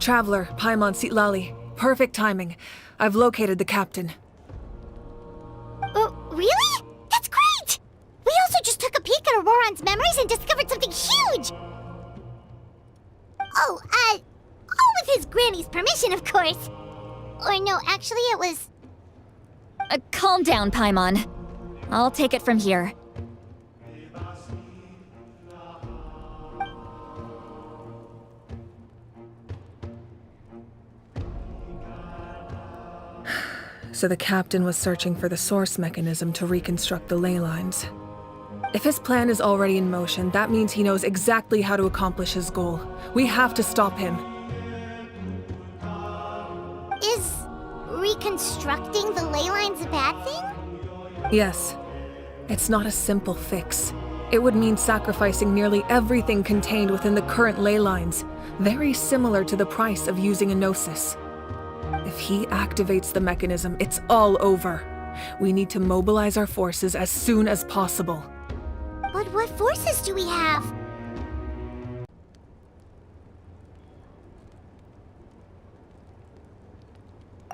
Traveler, Paimon Sitlali. Perfect timing. I've located the captain. Really? That's great! We also just took a peek at Auroron's memories and discovered something huge! All with his granny's permission, of course. Or no, actually it was... Calm down, Paimon. I'll take it from here. So the captain was searching for the source mechanism to reconstruct the ley lines. If his plan is already in motion, that means he knows exactly how to accomplish his goal. We have to stop him. Is reconstructing the ley lines a bad thing? Yes. It's not a simple fix. It would mean sacrificing nearly everything contained within the current ley lines, very similar to the price of using a gnosis. If he activates the mechanism, it's all over. We need to mobilize our forces as soon as possible. But what forces do we have?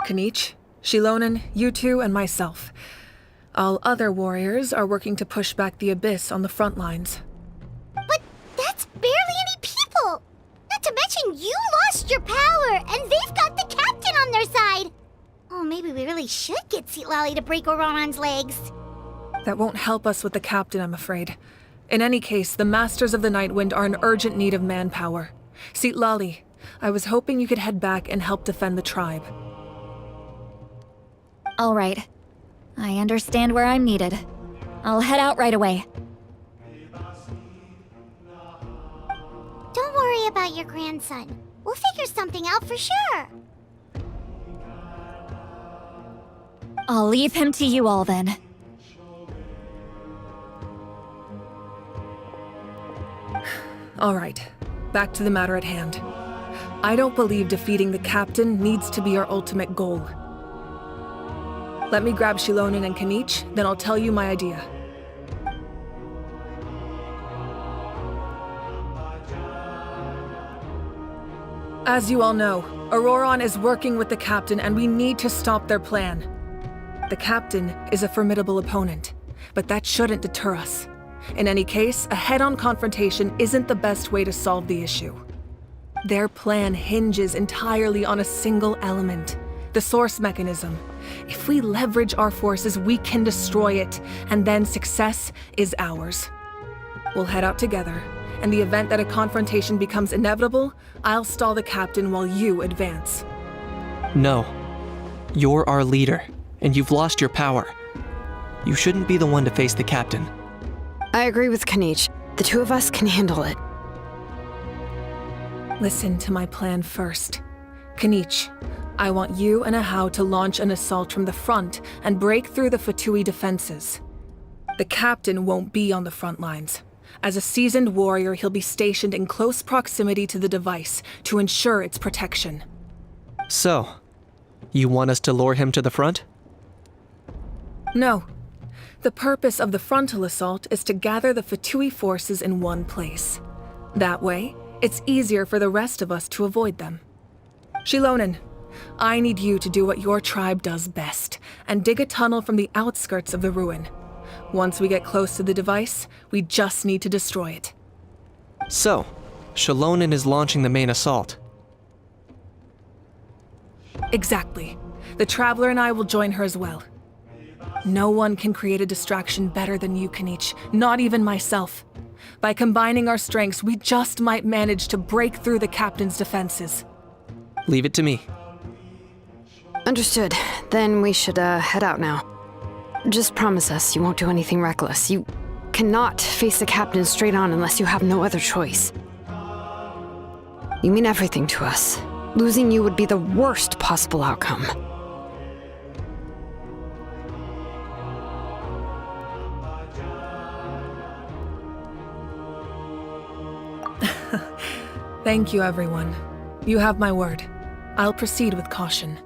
Kanich, Shilonen, you two, and myself. All other warriors are working to push back the abyss on the front lines. But that's barely any people! Not to mention you lost your power, and they've got the captain on their side! Oh, maybe we really should get Sitlali to break Auroron's legs. That won't help us with the captain, I'm afraid. In any case, the Masters of the Nightwind are in urgent need of manpower. Sitlali, I was hoping you could head back and help defend the tribe. All right. I understand where I'm needed. I'll head out right away. Don't worry about your grandson. We'll figure something out for sure. I'll leave him to you all then. All right, back to the matter at hand. I don't believe defeating the captain needs to be our ultimate goal. Let me grab Shilonen and Kanich, then I'll tell you my idea. As you all know, Auroron is working with the captain and we need to stop their plan. The captain is a formidable opponent, but that shouldn't deter us. In any case, a head-on confrontation isn't the best way to solve the issue. Their plan hinges entirely on a single element, the source mechanism. If we leverage our forces, we can destroy it, and then success is ours. We'll head out together. In the event that a confrontation becomes inevitable, I'll stall the captain while you advance. No. You're our leader, and you've lost your power. You shouldn't be the one to face the captain. I agree with Kanich. The two of us can handle it. Listen to my plan first. Kanich, I want you and Ahau to launch an assault from the front and break through the Fatui defenses. The captain won't be on the front lines. As a seasoned warrior, he'll be stationed in close proximity to the device to ensure its protection. So, you want us to lure him to the front? No. The purpose of the frontal assault is to gather the Fatui forces in one place. That way, it's easier for the rest of us to avoid them. Shilonen, I need you to do what your tribe does best, and dig a tunnel from the outskirts of the ruin. Once we get close to the device, we just need to destroy it. So, Shilonen is launching the main assault. Exactly. The Traveler and I will join her as well. No one can create a distraction better than you, Kanich, not even myself. By combining our strengths, we just might manage to break through the captain's defenses. Leave it to me. Understood. Then we should head out now. Just promise us you won't do anything reckless. You cannot face the captain straight on unless you have no other choice. You mean everything to us. Losing you would be the worst possible outcome. Thank you, everyone. You have my word. I'll proceed with caution.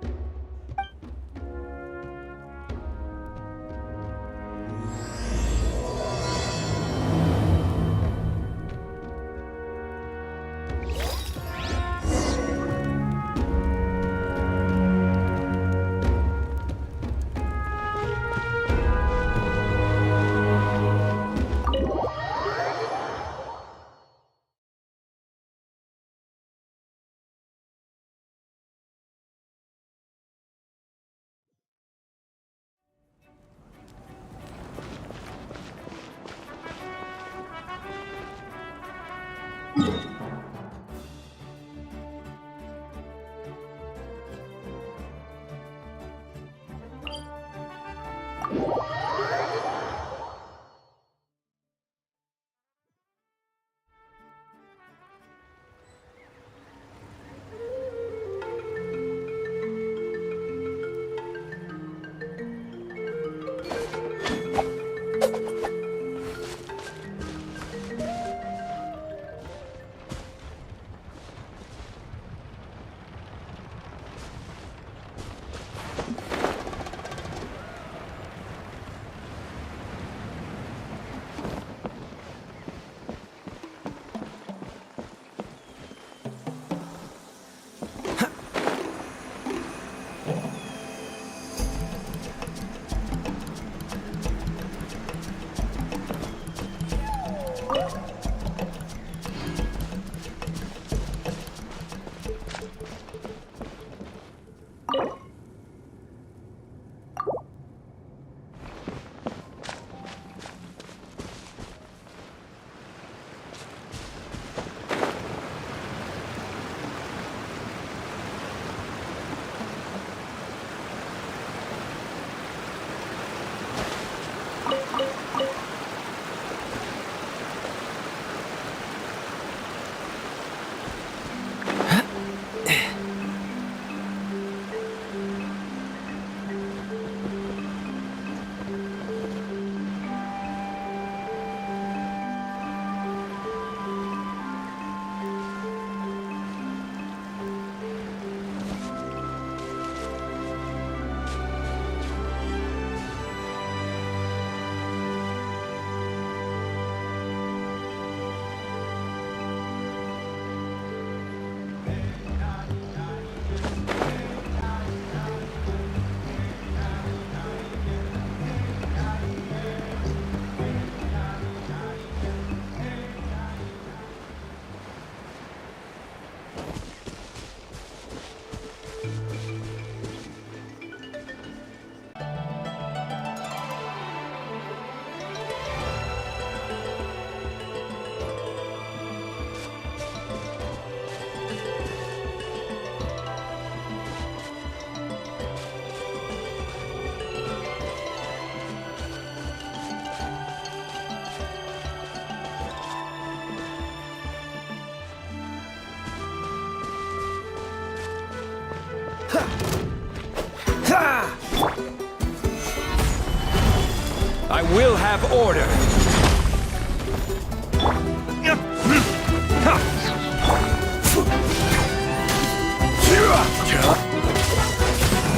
I will have order.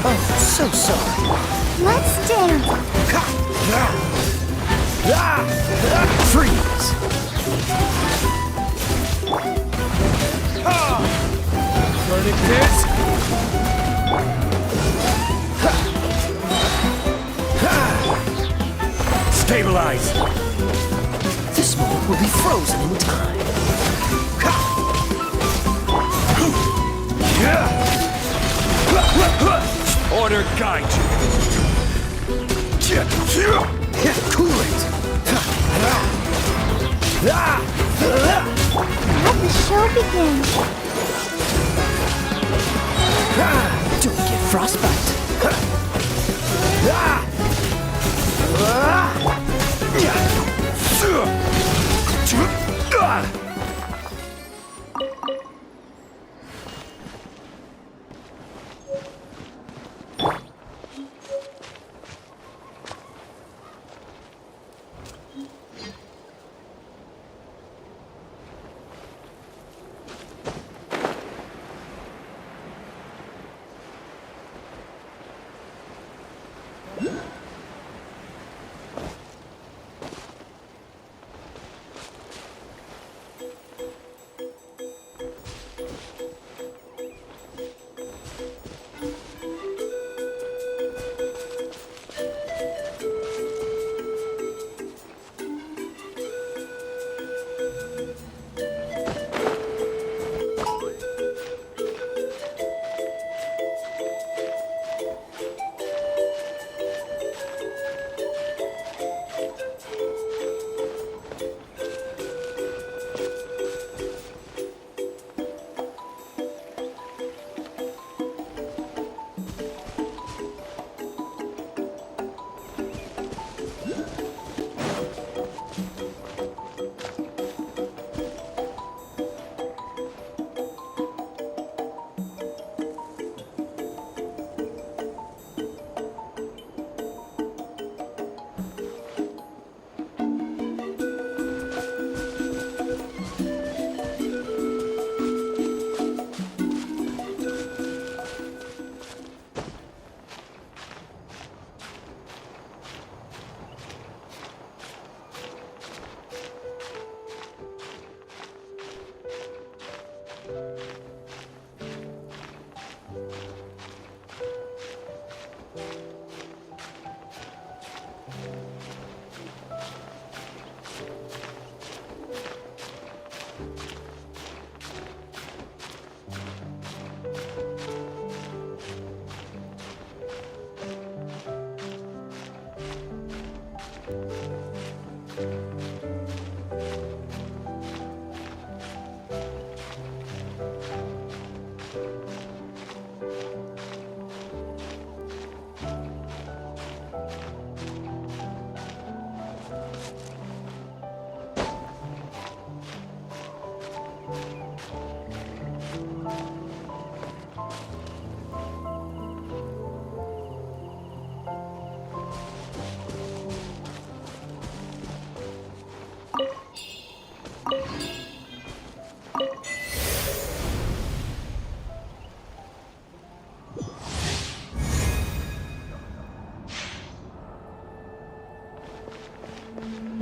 Oh, so sorry. Let's dance. Freeze! Burning kids. Stabilize. This moment will be frozen in time. Order guide you. Cool it! Let the show begin. Don't get frostbite.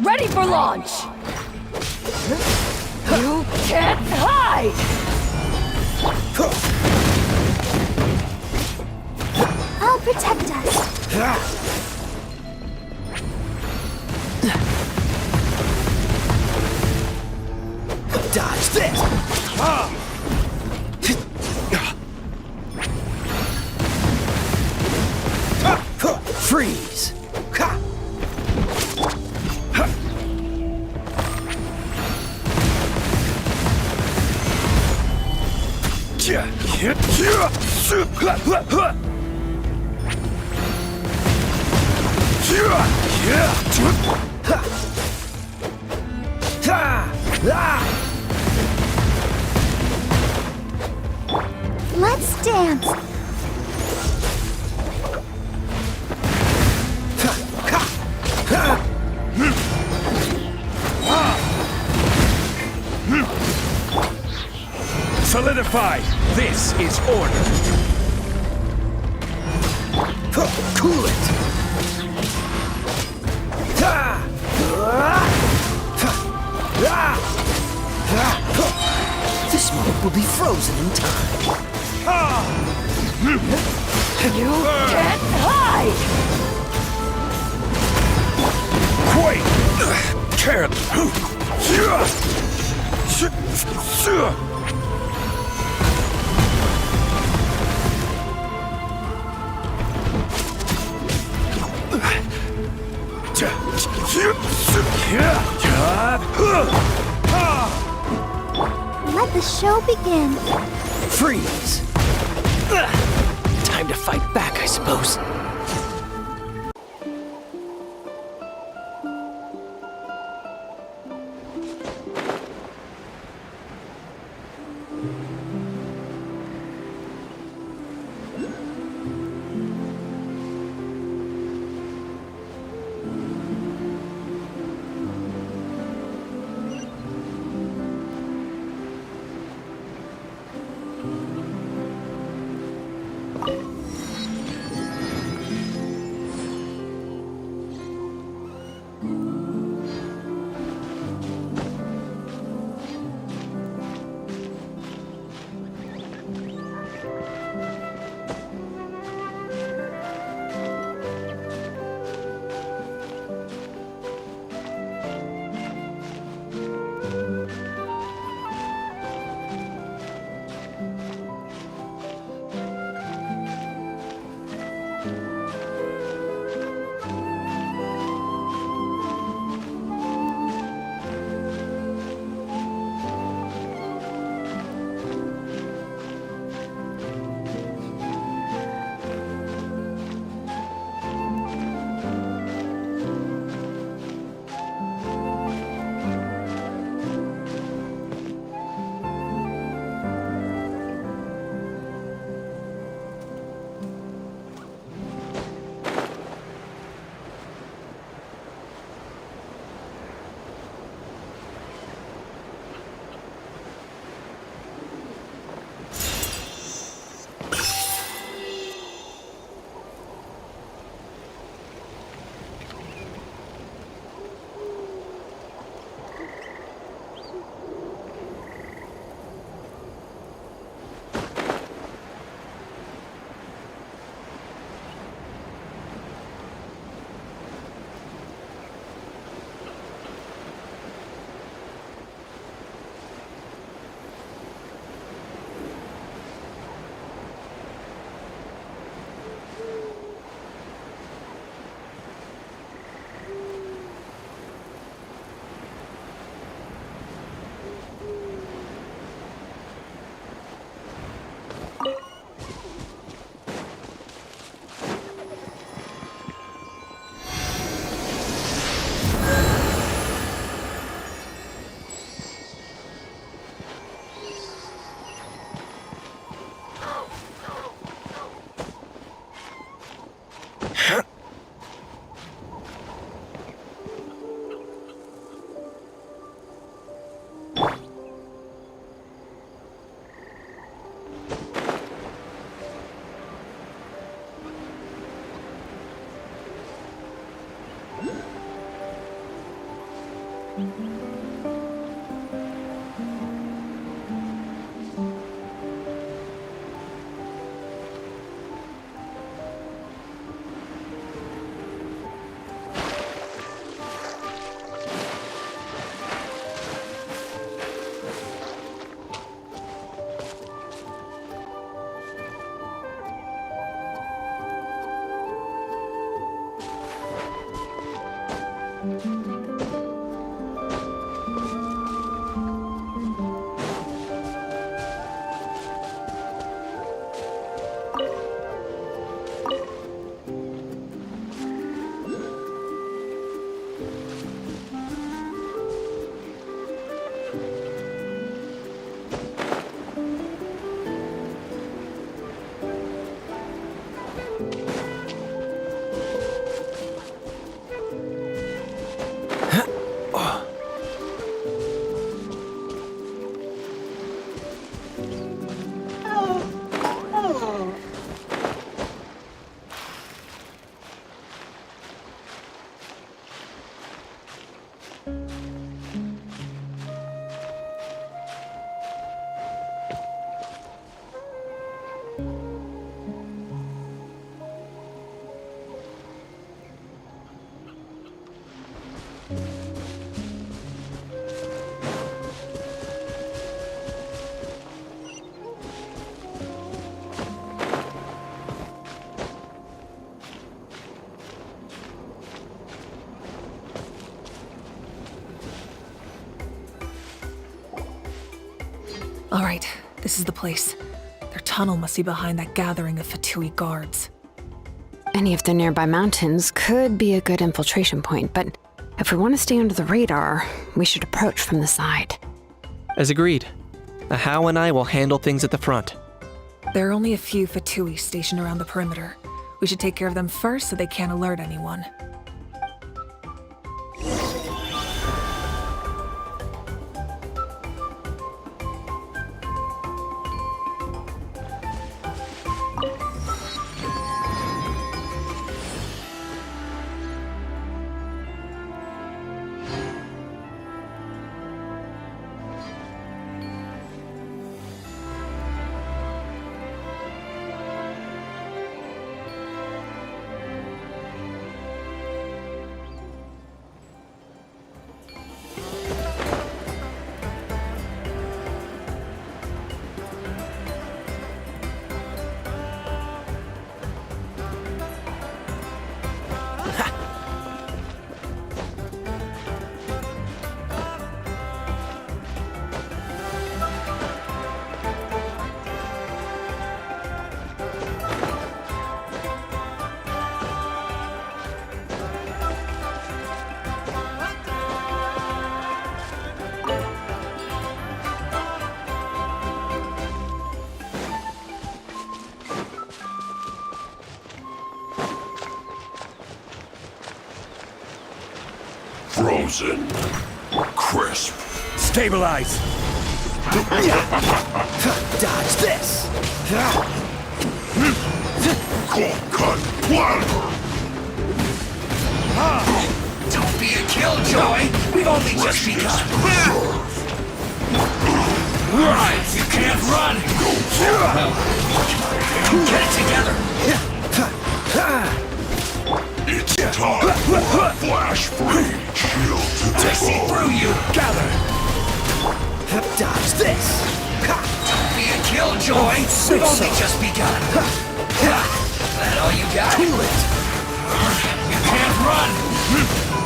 Ready for launch! You can't hide! I'll protect us. Dodge this! Freeze! Let's dance. Solidify! This is order! Cool it! This moment will be frozen in time. You can't hide! Quake! Carrot! Let the show begin. Freeze! Time to fight back, I suppose. All right, this is the place. Their tunnel must be behind that gathering of Fatui guards. Any of the nearby mountains could be a good infiltration point, but if we want to stay under the radar, we should approach from the side. As agreed. Ahau and I will handle things at the front. There are only a few Fatui stationed around the perimeter. We should take care of them first so they can't alert anyone. Frozen. Crisp. Stabilize! Dodge this! Cold cut planter! Don't be a killjoy! We've only just begun! Right! You can't run! Well, get it together! It's time for a flash freeze! Shield to the I see through you! Gather! Dodge this! Don't be a killjoy! We've only just begun! That all you got? Cool it! You can't run!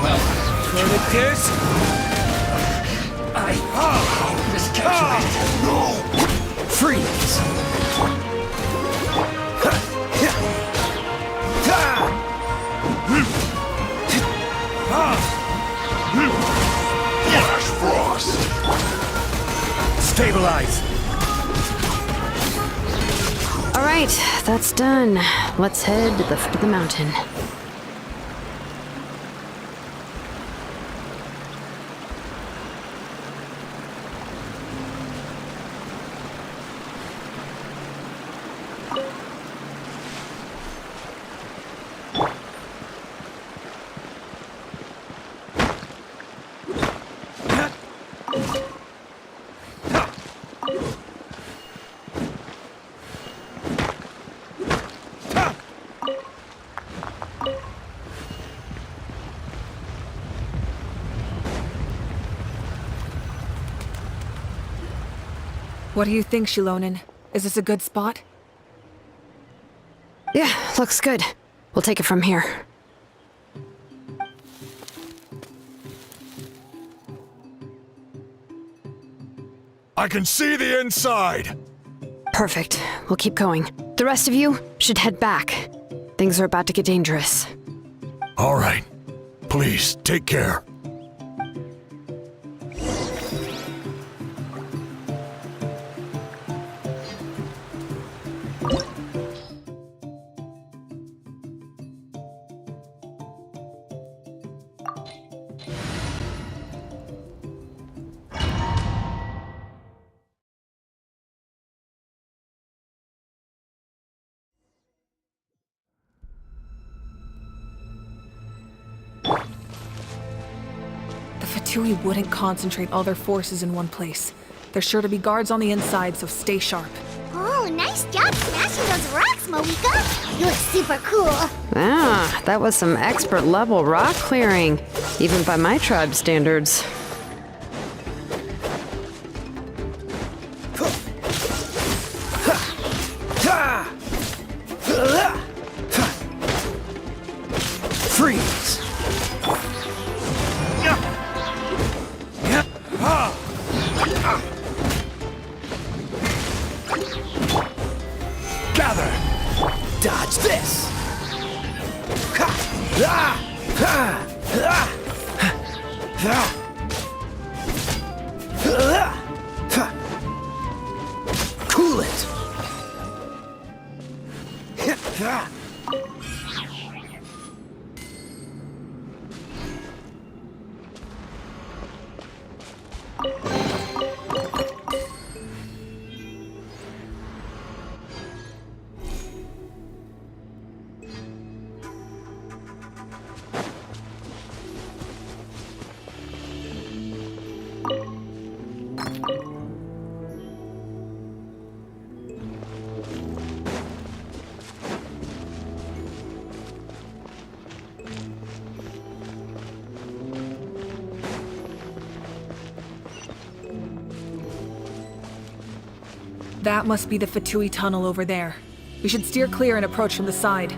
Well, This? this calculated. No! Freeze! Flash frost! Stabilize! All right, that's done. Let's head to the foot of the mountain. What do you think, Shilonen? Is this a good spot? Yeah, looks good. We'll take it from here. I can see the inside! Perfect. We'll keep going. The rest of you should head back. Things are about to get dangerous. All right. Please, take care. The Fatui wouldn't concentrate all their forces in one place. There's sure to be guards on the inside, so stay sharp. Oh, nice job smashing those rocks, Moika. You look super cool. Ah, that was some expert level rock clearing, even by my tribe's standards. Freeze! Gather! Dodge this! Cool it! That must be the Fatui tunnel over there. We should steer clear and approach from the side.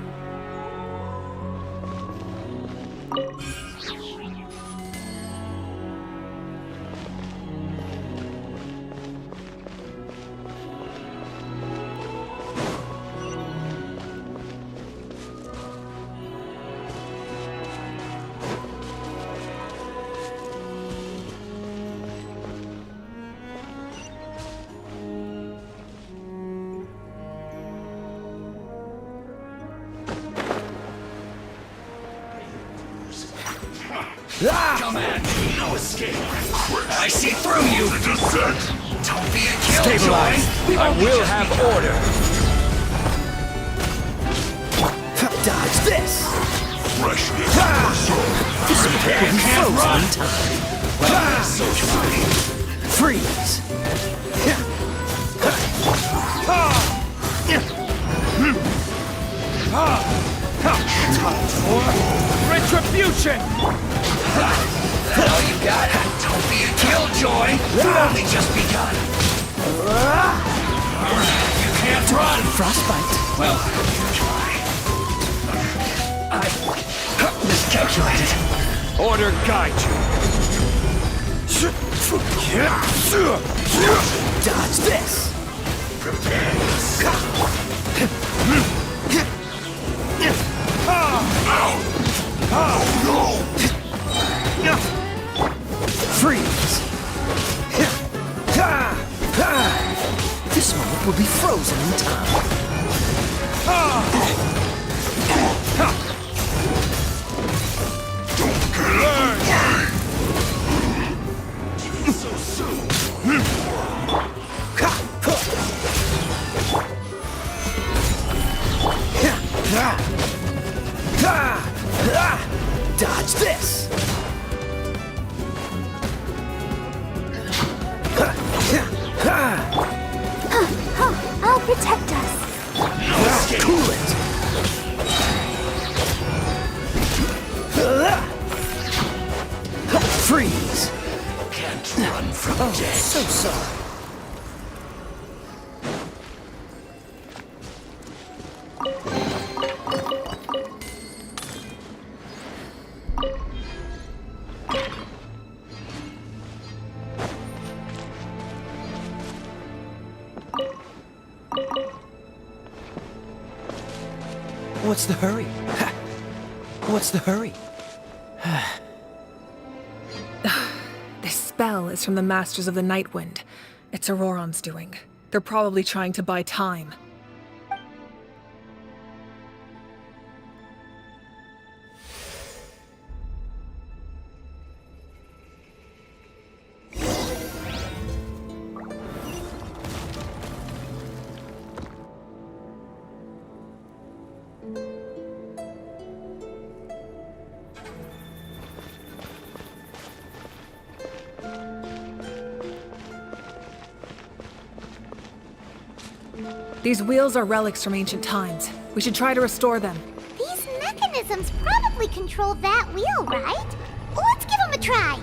Come at me! No escape! I see through you! Descent! Don't be a killjoy! Stabilize! I will have order! Dodge this! Freshness pursuit! Can't run! Well, so fine. Freeze! Time for retribution! That all you got? Don't be a killjoy! We've only just begun! You can't run! Frostbite. Well, you try. I miscalculated. Order guide you. Dodge this! Prepare yourself! Out! Oh no! Freeze! This moment will be frozen in time. Don't get away! So soon! Dodge this! I'll protect us. Cool it! Freeze! Can't run from death. So sorry. What's the hurry? What's the hurry? This spell is from the Masters of the Night Wind. It's Auroron's doing. They're probably trying to buy time. These wheels are relics from ancient times. We should try to restore them. These mechanisms probably control that wheel, right? Let's give them a try.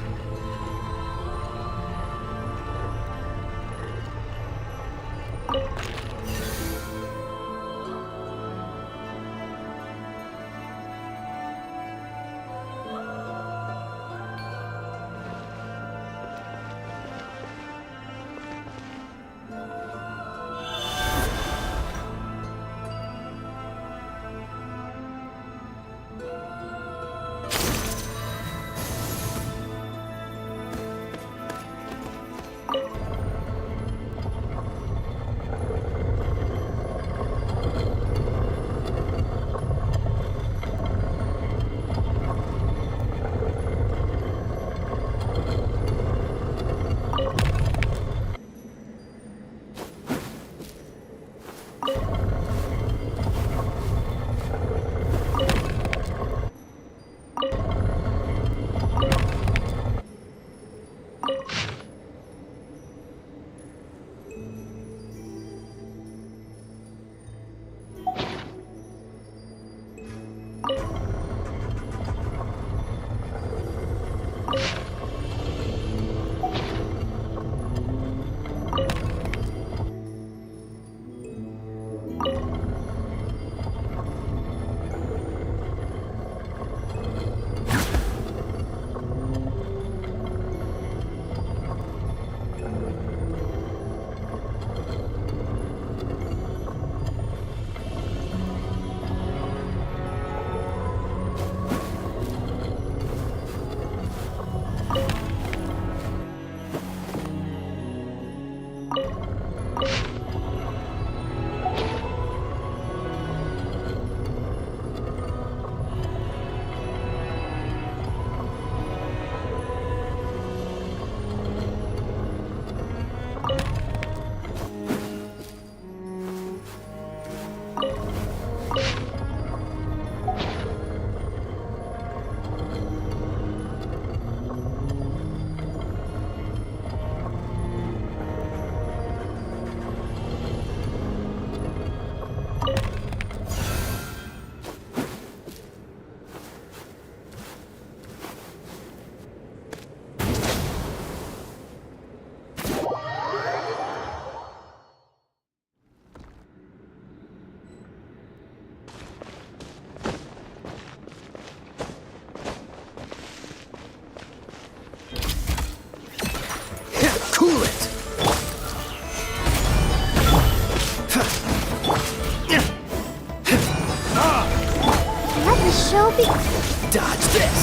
Dodge this!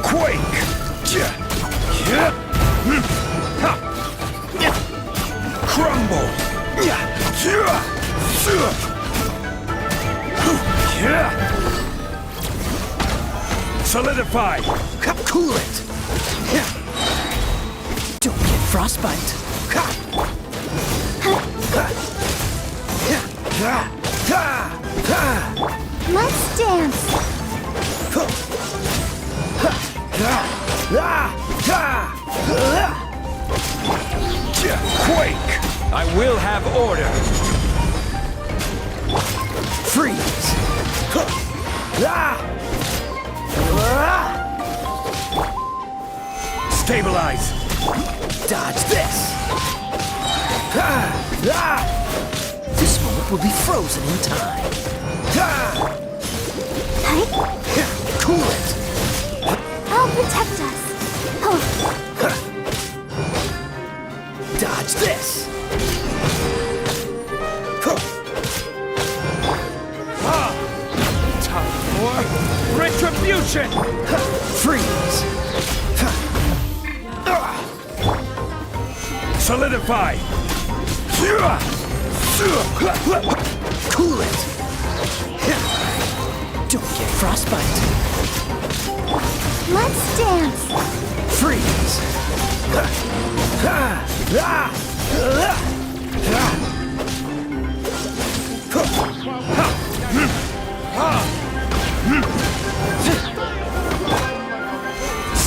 Quake! Crumble! Solidify! Cool it! Don't get frostbite! Let's dance. Quake! I will have order! Freeze! Stabilize! Dodge this! This moment will be frozen in time. Cool it! I'll protect us. Oh. Dodge this! Attention! Freeze! Solidify! Cool it! Don't get frostbite! Let's dance. Freeze!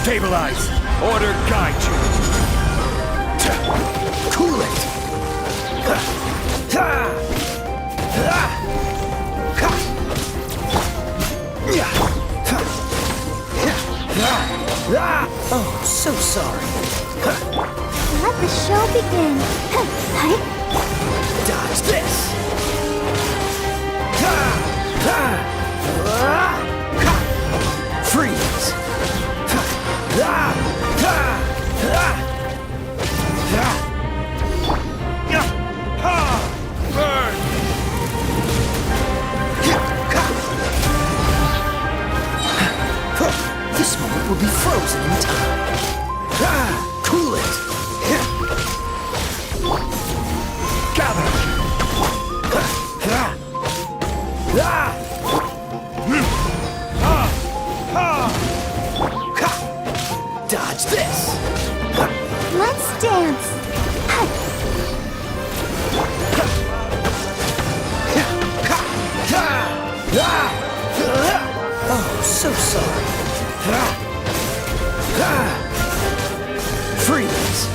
Stabilize! Order guide you! Cool it! Oh, so sorry. Let the show begin. Dodge this! Freeze! Burn! This moment will be frozen in time. Cool it! Gather! Dodge this! Let's dance. Oh, so sorry. Freeze!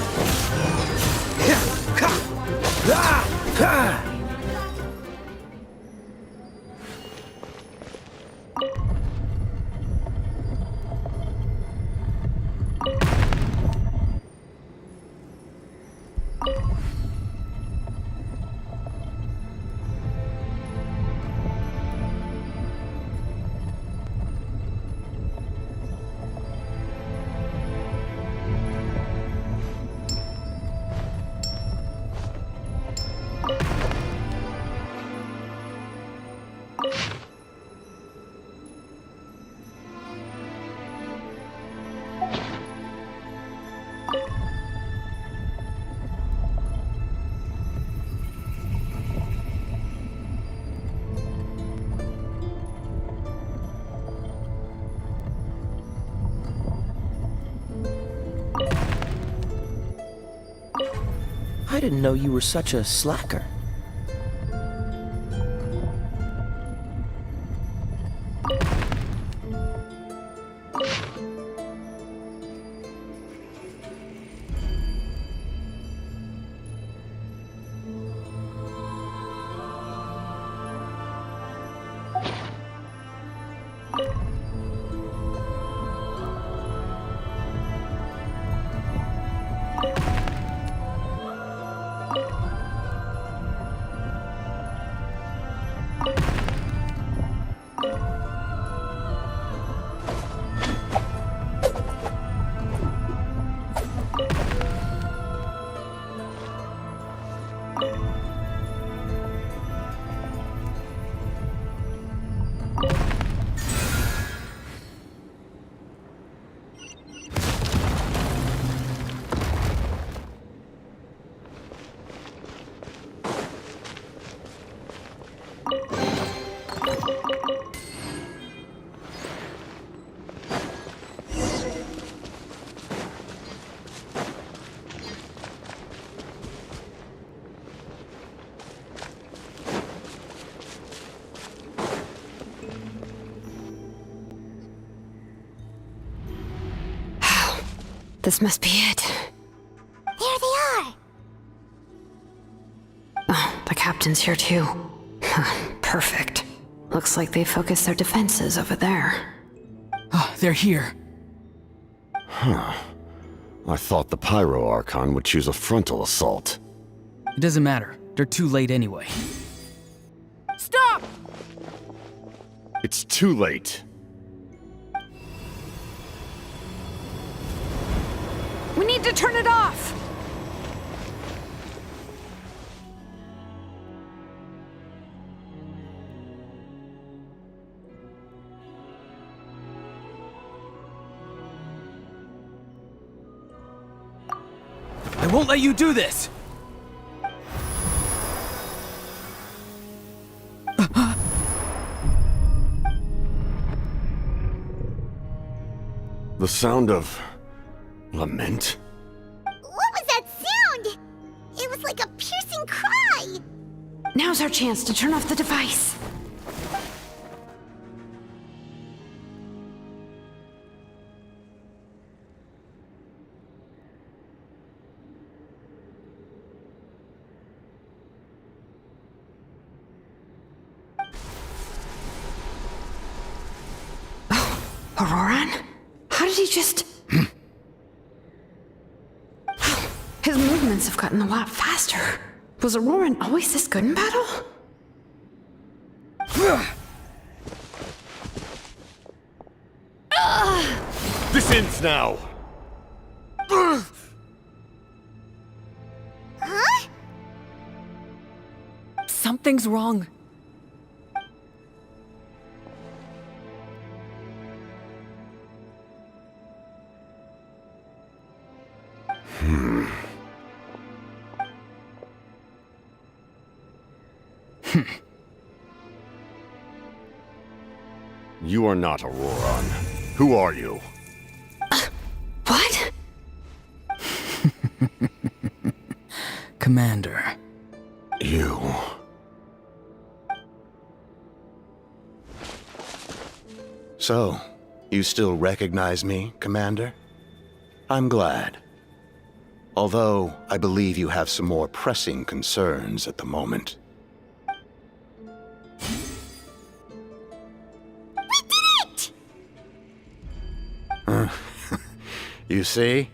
I didn't know you were such a slacker. This must be it. There they are. Oh, the captain's here too. Perfect. Looks like they focused their defenses over there. Ah, they're here. I thought the Pyro Archon would choose a frontal assault. It doesn't matter. They're too late anyway. Stop! It's too late. We need to turn it off! I won't let you do this! The sound of lament? What was that sound? It was like a piercing cry. Now's our chance to turn off the device. Auroran? How did he just... His movements have gotten a lot faster. Was Auroran always this good in battle? This ends now! Huh? Something's wrong. You are not Auroran. Who are you? What? Commander. You. So, you still recognize me, Commander? I'm glad. Although, I believe you have some more pressing concerns at the moment. You see?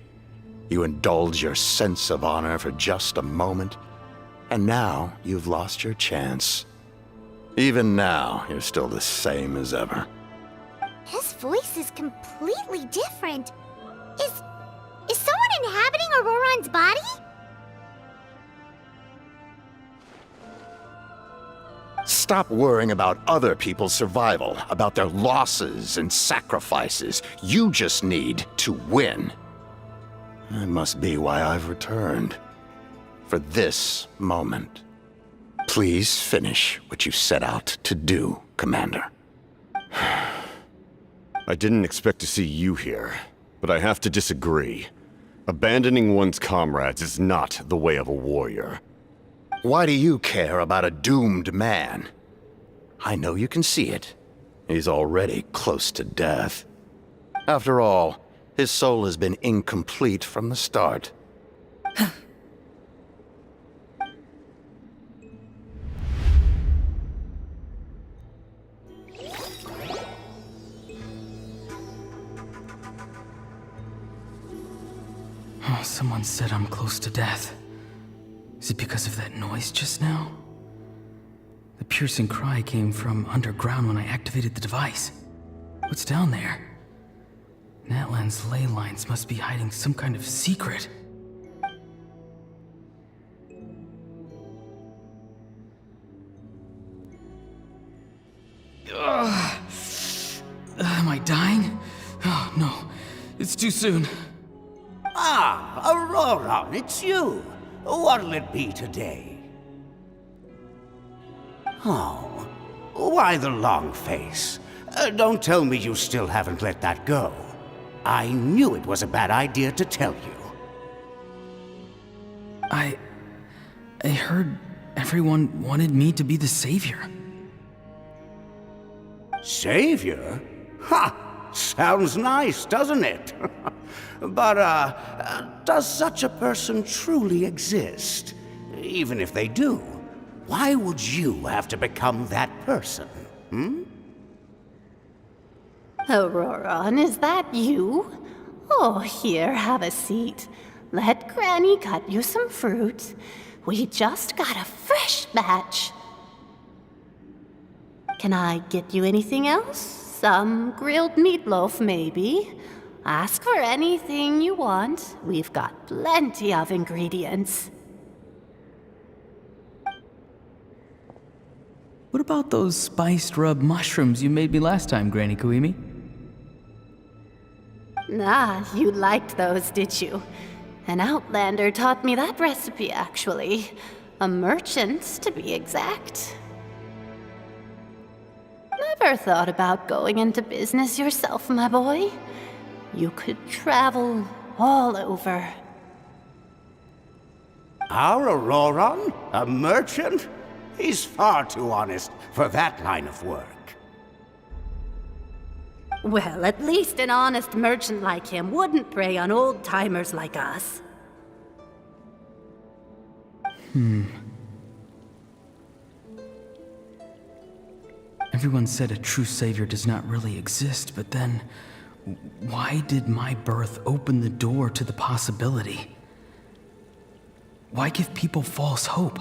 You indulge your sense of honor for just a moment, and now you've lost your chance. Even now, you're still the same as ever. His voice is completely different. Is someone inhabiting Auroran's body? Stop worrying about other people's survival, about their losses and sacrifices. You just need to win. That must be why I've returned. For this moment. Please finish what you set out to do, Commander. I didn't expect to see you here, but I have to disagree. Abandoning one's comrades is not the way of a warrior. Why do you care about a doomed man? I know you can see it. He's already close to death. After all, his soul has been incomplete from the start. Oh, someone said I'm close to death. Is it because of that noise just now? The piercing cry came from underground when I activated the device. What's down there? Natlan's ley lines must be hiding some kind of secret. Am I dying? Oh, no. It's too soon. Ah, Auroran, it's you. What'll it be today? Oh, why the long face? Don't tell me you still haven't let that go. I knew it was a bad idea to tell you. I heard everyone wanted me to be the savior. Savior? Ha! Sounds nice, doesn't it? But, does such a person truly exist? Even if they do, why would you have to become that person, hmm? Auroran, is that you? Oh, here, have a seat. Let Granny cut you some fruit. We just got a fresh batch. Can I get you anything else? Some grilled meatloaf, maybe? Ask for anything you want. We've got plenty of ingredients. What about those spiced rub mushrooms you made me last time, Granny Kuimi? Ah, you liked those, did you? An outlander taught me that recipe, actually. A merchant, to be exact. Never thought about going into business yourself, my boy? You could travel all over. Our Auroron? A merchant? He's far too honest for that line of work. Well, at least an honest merchant like him wouldn't prey on old-timers like us. Everyone said a true savior does not really exist, but then, why did my birth open the door to the possibility? Why give people false hope?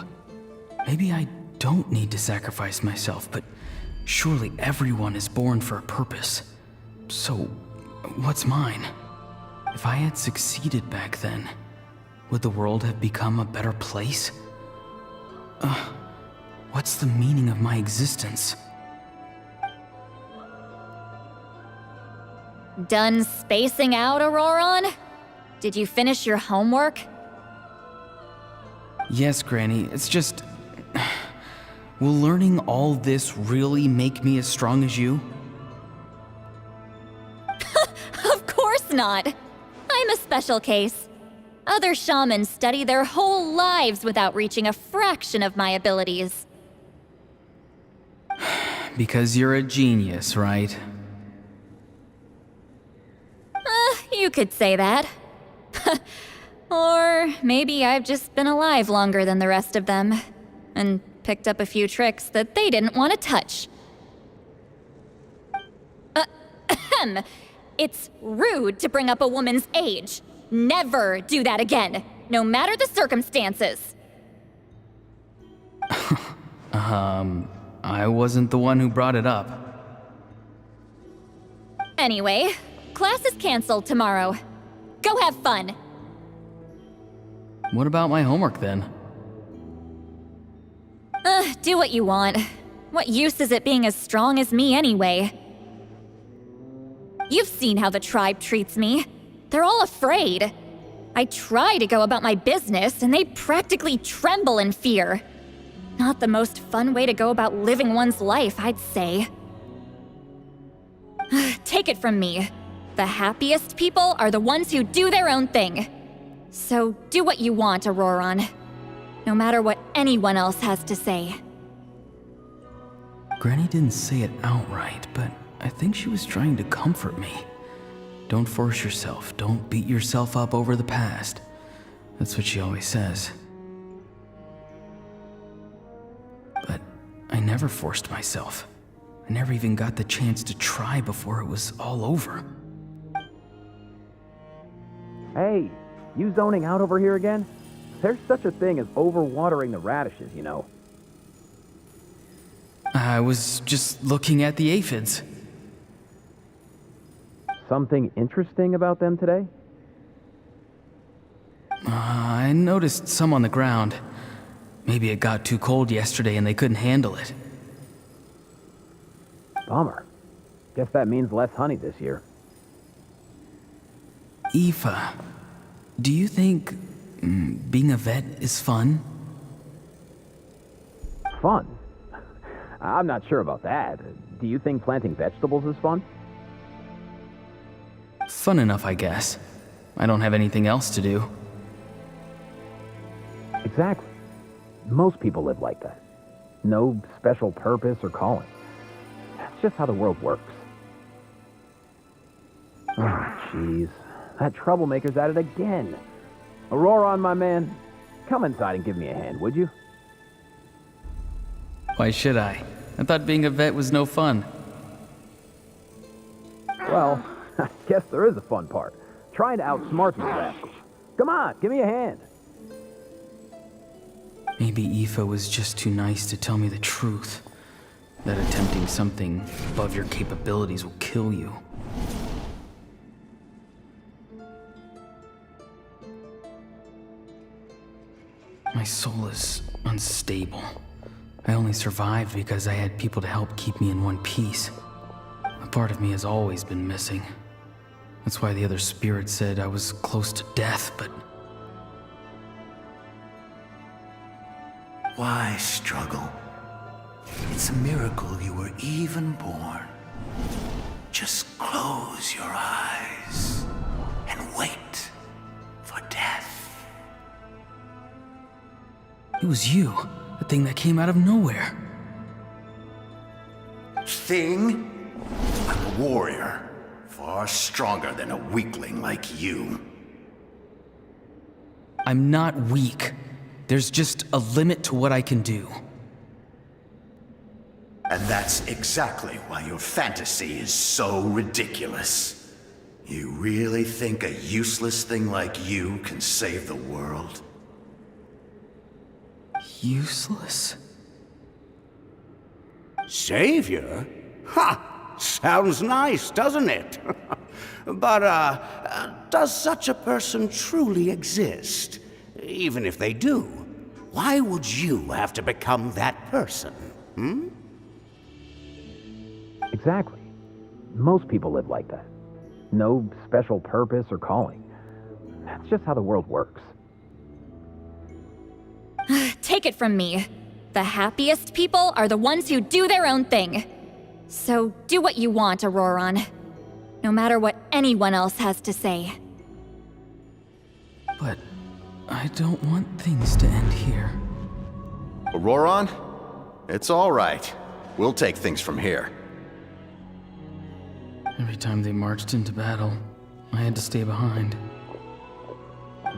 Maybe I don't need to sacrifice myself, but surely everyone is born for a purpose. So, what's mine? If I had succeeded back then, would the world have become a better place? What's the meaning of my existence? Done spacing out, Auroron? Did you finish your homework? Yes, Granny, it's just... Will learning all this really make me as strong as you? Of course not! I'm a special case. Other shamans study their whole lives without reaching a fraction of my abilities. Because you're a genius, right? You could say that. Or maybe I've just been alive longer than the rest of them, and picked up a few tricks that they didn't want to touch. It's rude to bring up a woman's age. Never do that again, no matter the circumstances. I wasn't the one who brought it up. Anyway, class is canceled tomorrow. Go have fun. What about my homework then? Do what you want. What use is it being as strong as me anyway? You've seen how the tribe treats me. They're all afraid. I try to go about my business, and they practically tremble in fear. Not the most fun way to go about living one's life, I'd say. Take it from me. The happiest people are the ones who do their own thing. So do what you want, Auroron. No matter what anyone else has to say. Granny didn't say it outright, but I think she was trying to comfort me. Don't force yourself. Don't beat yourself up over the past. That's what she always says. But I never forced myself. I never even got the chance to try before it was all over. Hey, you zoning out over here again? There's such a thing as overwatering the radishes, you know. I was just looking at the aphids. Something interesting about them today? I noticed some on the ground. Maybe it got too cold yesterday and they couldn't handle it. Bummer. Guess that means less honey this year. Aoife, do you think being a vet is fun? Fun? I'm not sure about that. Do you think planting vegetables is fun? Fun enough, I guess. I don't have anything else to do. Exactly. Most people live like that. No special purpose or calling. That's just how the world works. Oh, jeez. That troublemaker's at it again. Auroron, my man, come inside and give me a hand, would you? Why should I? I thought being a vet was no fun. Well, I guess there is a fun part. Trying to outsmart these rascals. Come on, give me a hand. Maybe Aoife was just too nice to tell me the truth. That attempting something above your capabilities will kill you. My soul is unstable. I only survived because I had people to help keep me in one piece. A part of me has always been missing. That's why the other spirit said I was close to death, but Why struggle? It's a miracle you were even born. Just close your eyes and wait for death. It was you, the thing that came out of nowhere. Thing? I'm a warrior, far stronger than a weakling like you. I'm not weak. There's just a limit to what I can do. And that's exactly why your fantasy is so ridiculous. You really think a useless thing like you can save the world? Useless? Savior? Ha! Sounds nice, doesn't it? But, does such a person truly exist? Even if they do, why would you have to become that person? Hmm? Exactly. Most people live like that. No special purpose or calling. That's just how the world works. Take it from me. The happiest people are the ones who do their own thing. So do what you want, Auroron. No matter what anyone else has to say. But I don't want things to end here. Auroron? It's all right. We'll take things from here. Every time they marched into battle, I had to stay behind.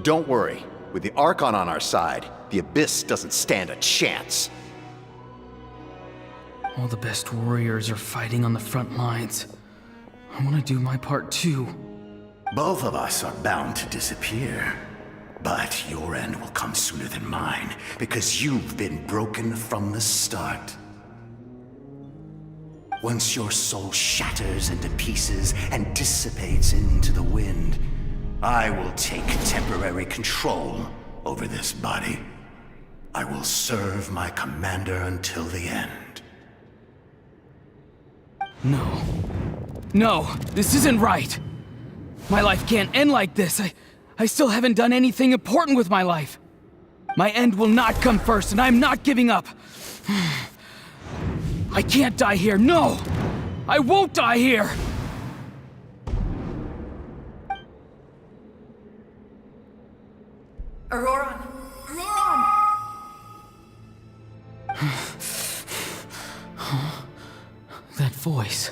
Don't worry. With the Archon on our side, the Abyss doesn't stand a chance. All the best warriors are fighting on the front lines. I want to do my part too. Both of us are bound to disappear. But your end will come sooner than mine, because you've been broken from the start. Once your soul shatters into pieces and dissipates into the wind, I will take temporary control over this body. I will serve my commander until the end. No. No, this isn't right. My life can't end like this. I still haven't done anything important with my life. My end will not come first, and I'm not giving up. I can't die here, no! I won't die here! Auroron! Auroron! That voice.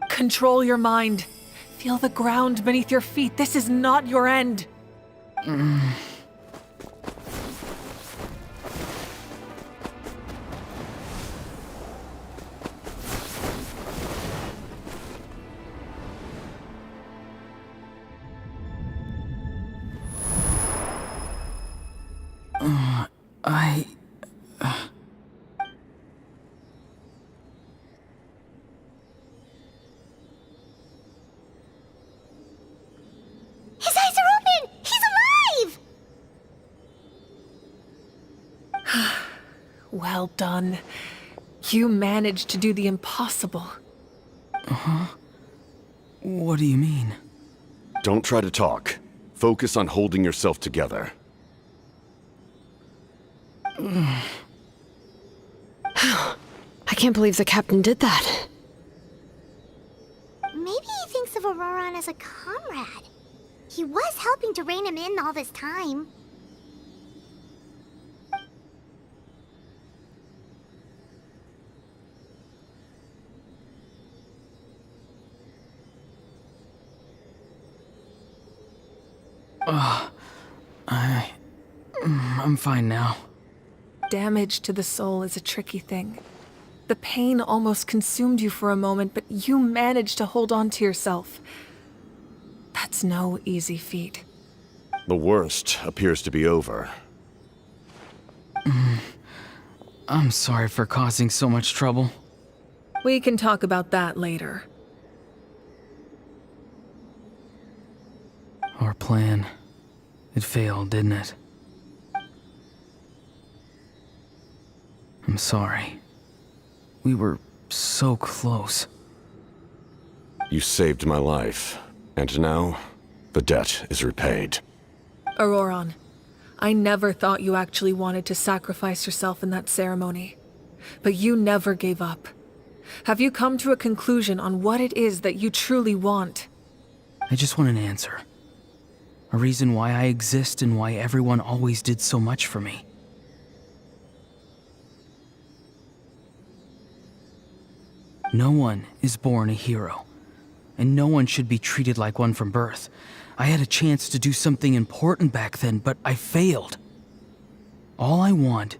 Control your mind. Feel the ground beneath your feet. This is not your end. His eyes are open! He's alive! Well done. You managed to do the impossible. Uh-huh. What do you mean? Don't try to talk. Focus on holding yourself together. I can't believe the captain did that. Maybe he thinks of Auroron as a comrade. He was helping to rein him in all this time. I'm fine now. Damage to the soul is a tricky thing. The pain almost consumed you for a moment, but you managed to hold on to yourself. That's no easy feat. The worst appears to be over. I'm sorry for causing so much trouble. We can talk about that later. Our plan. It failed, didn't it? I'm sorry. We were so close. You saved my life, and now the debt is repaid. Auroron, I never thought you actually wanted to sacrifice yourself in that ceremony. But you never gave up. Have you come to a conclusion on what it is that you truly want? I just want an answer. A reason why I exist and why everyone always did so much for me. No one is born a hero, and no one should be treated like one from birth. I had a chance to do something important back then, but I failed. All I want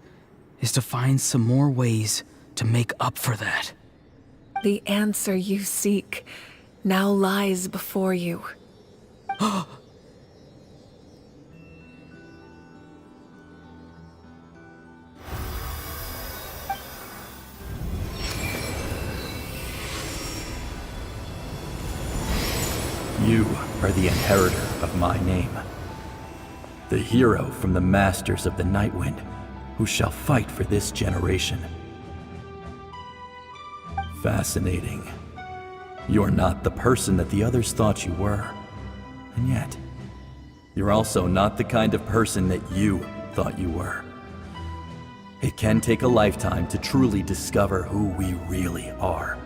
is to find some more ways to make up for that. The answer you seek now lies before you. You are the inheritor of my name. The hero from the masters of the Nightwind, who shall fight for this generation. Fascinating. You're not the person that the others thought you were. And yet, you're also not the kind of person that you thought you were. It can take a lifetime to truly discover who we really are.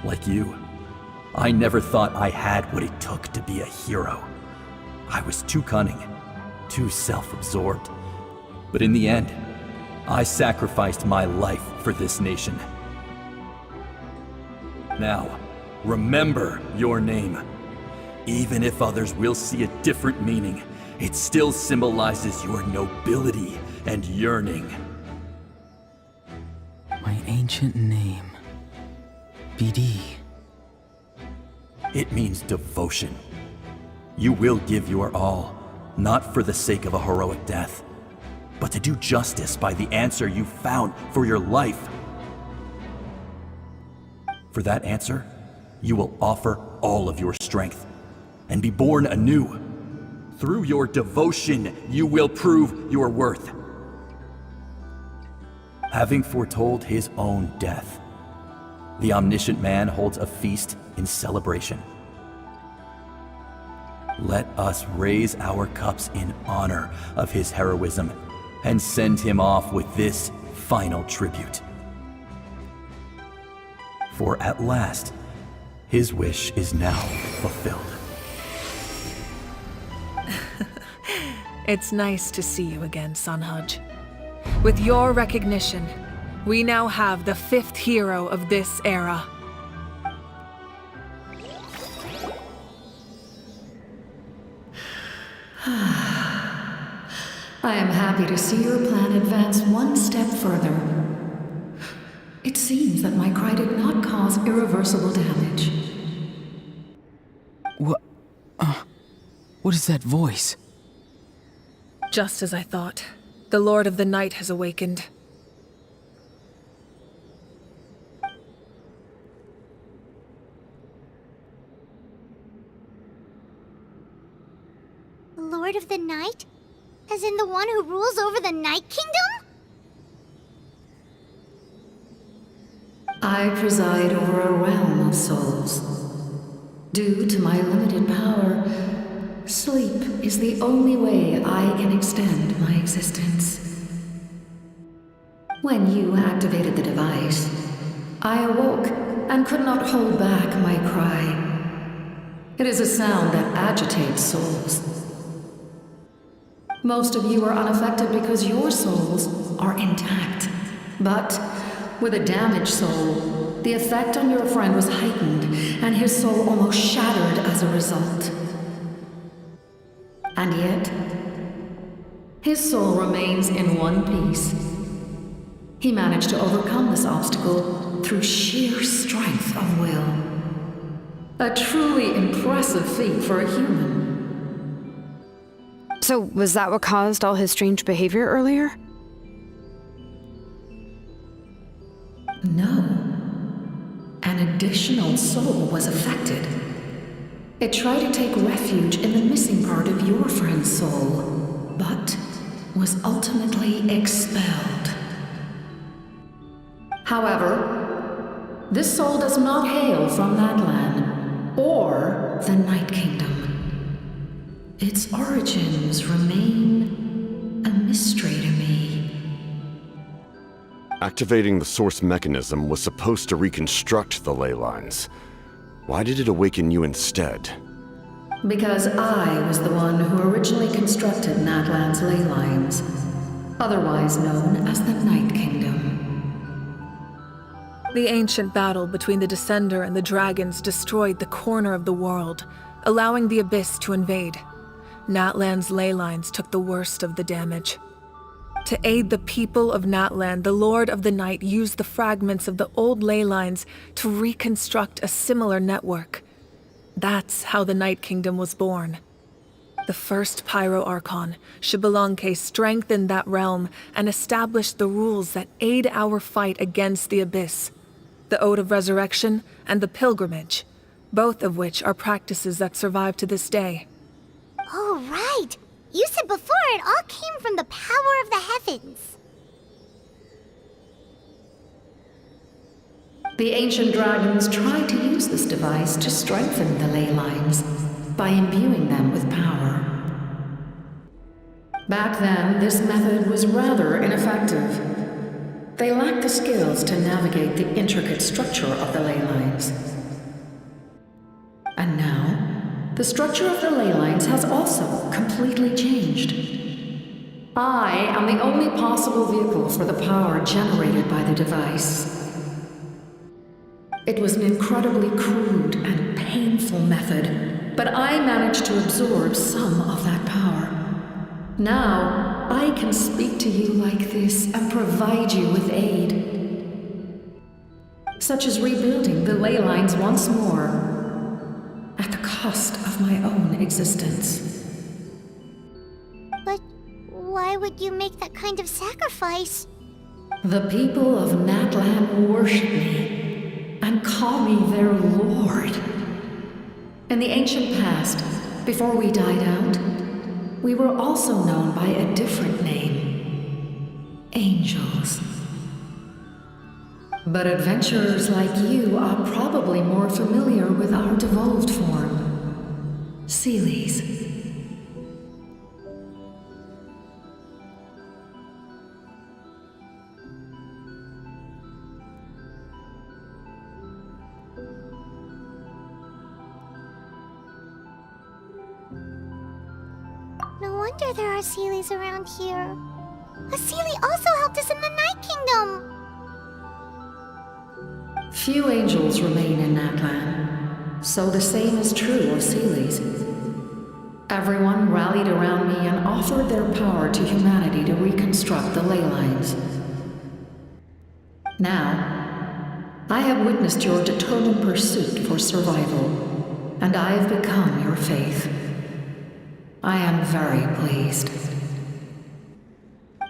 Like you, I never thought I had what it took to be a hero. I was too cunning, too self-absorbed. But in the end, I sacrificed my life for this nation. Now, remember your name. Even if others will see a different meaning, it still symbolizes your nobility and yearning. My ancient name. BD. It means devotion. You will give your all, not for the sake of a heroic death, but to do justice by the answer you found for your life. For that answer, you will offer all of your strength and be born anew. Through your devotion, you will prove your worth. Having foretold his own death, the omniscient man holds a feast in celebration. Let us raise our cups in honor of his heroism and send him off with this final tribute. For at last, his wish is now fulfilled. It's nice to see you again, Sunhudge. With your recognition, we now have the 5th hero of this era. I am happy to see your plan advance one step further. It seems that my cry did not cause irreversible damage. What is that voice? Just as I thought. The Lord of the Night has awakened. The Lord of the Night? As in the one who rules over the Night Kingdom? I preside over a realm of souls. Due to my limited power, sleep is the only way I can extend my existence. When you activated the device, I awoke and could not hold back my cry. It is a sound that agitates souls. Most of you are unaffected because your souls are intact. But with a damaged soul, the effect on your friend was heightened, and his soul almost shattered as a result. And yet, his soul remains in one piece. He managed to overcome this obstacle through sheer strength of will. A truly impressive feat for a human. So, was that what caused all his strange behavior earlier? No. An additional soul was affected. It tried to take refuge in the missing part of your friend's soul, but was ultimately expelled. However, this soul does not hail from Natlan or the Night Kingdom. its origins remain a mystery to me. Activating the source mechanism was supposed to reconstruct the ley lines. Why did it awaken you instead? Because I was the one who originally constructed Natlan's ley lines, otherwise known as the Night Kingdom. The ancient battle between the Descender and the dragons destroyed the corner of the world, allowing the Abyss to invade. Natlan's ley lines took the worst of the damage. To aid the people of Natlan, the Lord of the Night used the fragments of the old ley lines to reconstruct a similar network. That's how the Night Kingdom was born. The first Pyro Archon, Xbalanque, strengthened that realm and established the rules that aid our fight against the Abyss. The Ode of Resurrection and the Pilgrimage, both of which are practices that survive to this day. Oh, right! You said before it all came from the power of the heavens. The ancient dragons tried to use this device to strengthen the ley lines by imbuing them with power. Back then, this method was rather ineffective. They lacked the skills to navigate the intricate structure of the ley lines. And now, the structure of the ley lines has also completely changed. I am the only possible vehicle for the power generated by the device. It was an incredibly crude and painful method, but I managed to absorb some of that power. Now, I can speak to you like this and provide you with aid, such as rebuilding the ley lines once more, at the cost of my own existence. But why would you make that kind of sacrifice? The people of Natlan worship me and call me their lord. In the ancient past, before we died out, we were also known by a different name: angels. But adventurers like you are probably more familiar with our devolved form, Seelies. No wonder there are Seelies around here. A Seelie also helped us in the Night Kingdom! Few angels remain in Natlan, so the same is true of Seelies. Everyone rallied around me and offered their power to humanity to reconstruct the ley lines. Now, I have witnessed your determined pursuit for survival, and I have become your faith. I am very pleased.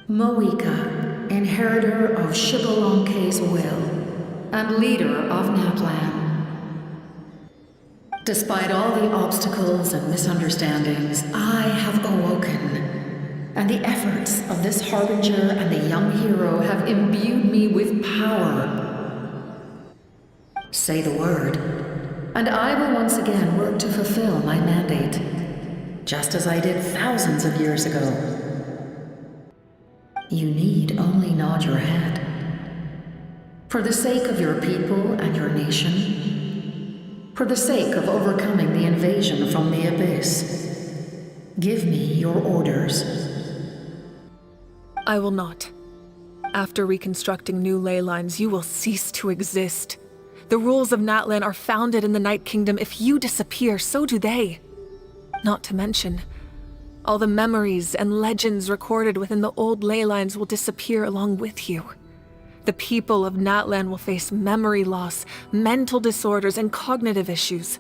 Moika, inheritor of Xbalanque's will, and leader of Natlan. Despite all the obstacles and misunderstandings, I have awoken, and the efforts of this harbinger and the young hero have imbued me with power. Say the word, and I will once again work to fulfill my mandate, just as I did thousands of years ago. You need only nod your head. For the sake of your people and your nation, for the sake of overcoming the invasion from the Abyss, give me your orders. I will not. After reconstructing new ley lines, you will cease to exist. The rules of Natlan are founded in the Night Kingdom. If you disappear, so do they. Not to mention, all the memories and legends recorded within the old ley lines will disappear along with you. The people of Natlan will face memory loss, mental disorders, and cognitive issues.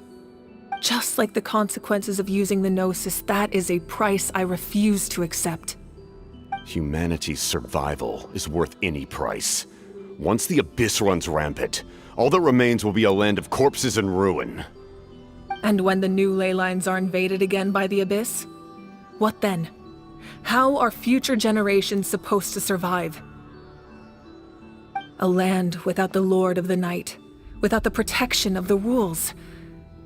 Just like the consequences of using the Gnosis, that is a price I refuse to accept. Humanity's survival is worth any price. Once the Abyss runs rampant, all that remains will be a land of corpses and ruin. And when the new ley lines are invaded again by the Abyss? What then? How are future generations supposed to survive? A land without the Lord of the Night, without the protection of the rules,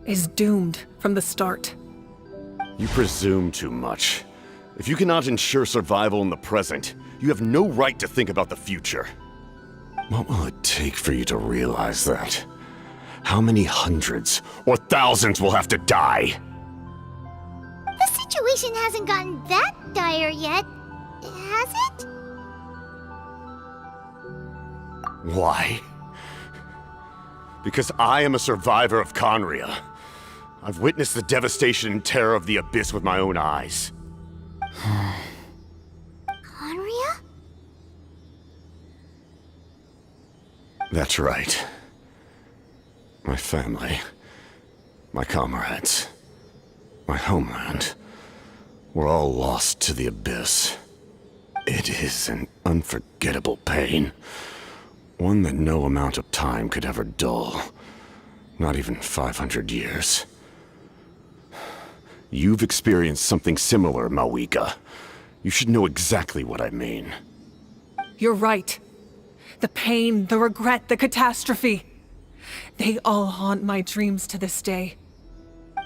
is doomed from the start. You presume too much. If you cannot ensure survival in the present, you have no right to think about the future. What will it take for you to realize that? How many hundreds or thousands will have to die? The situation hasn't gotten that dire yet, has it? Why? Because I am a survivor of Conria. I've witnessed the devastation and terror of the Abyss with my own eyes. Conria? That's right. My family, my comrades, my homeland, were all lost to the Abyss. It is an unforgettable pain. One that no amount of time could ever dull. Not even 500 years. You've experienced something similar, Mawika. You should know exactly what I mean. You're right. The pain, the regret, the catastrophe. They all haunt my dreams to this day.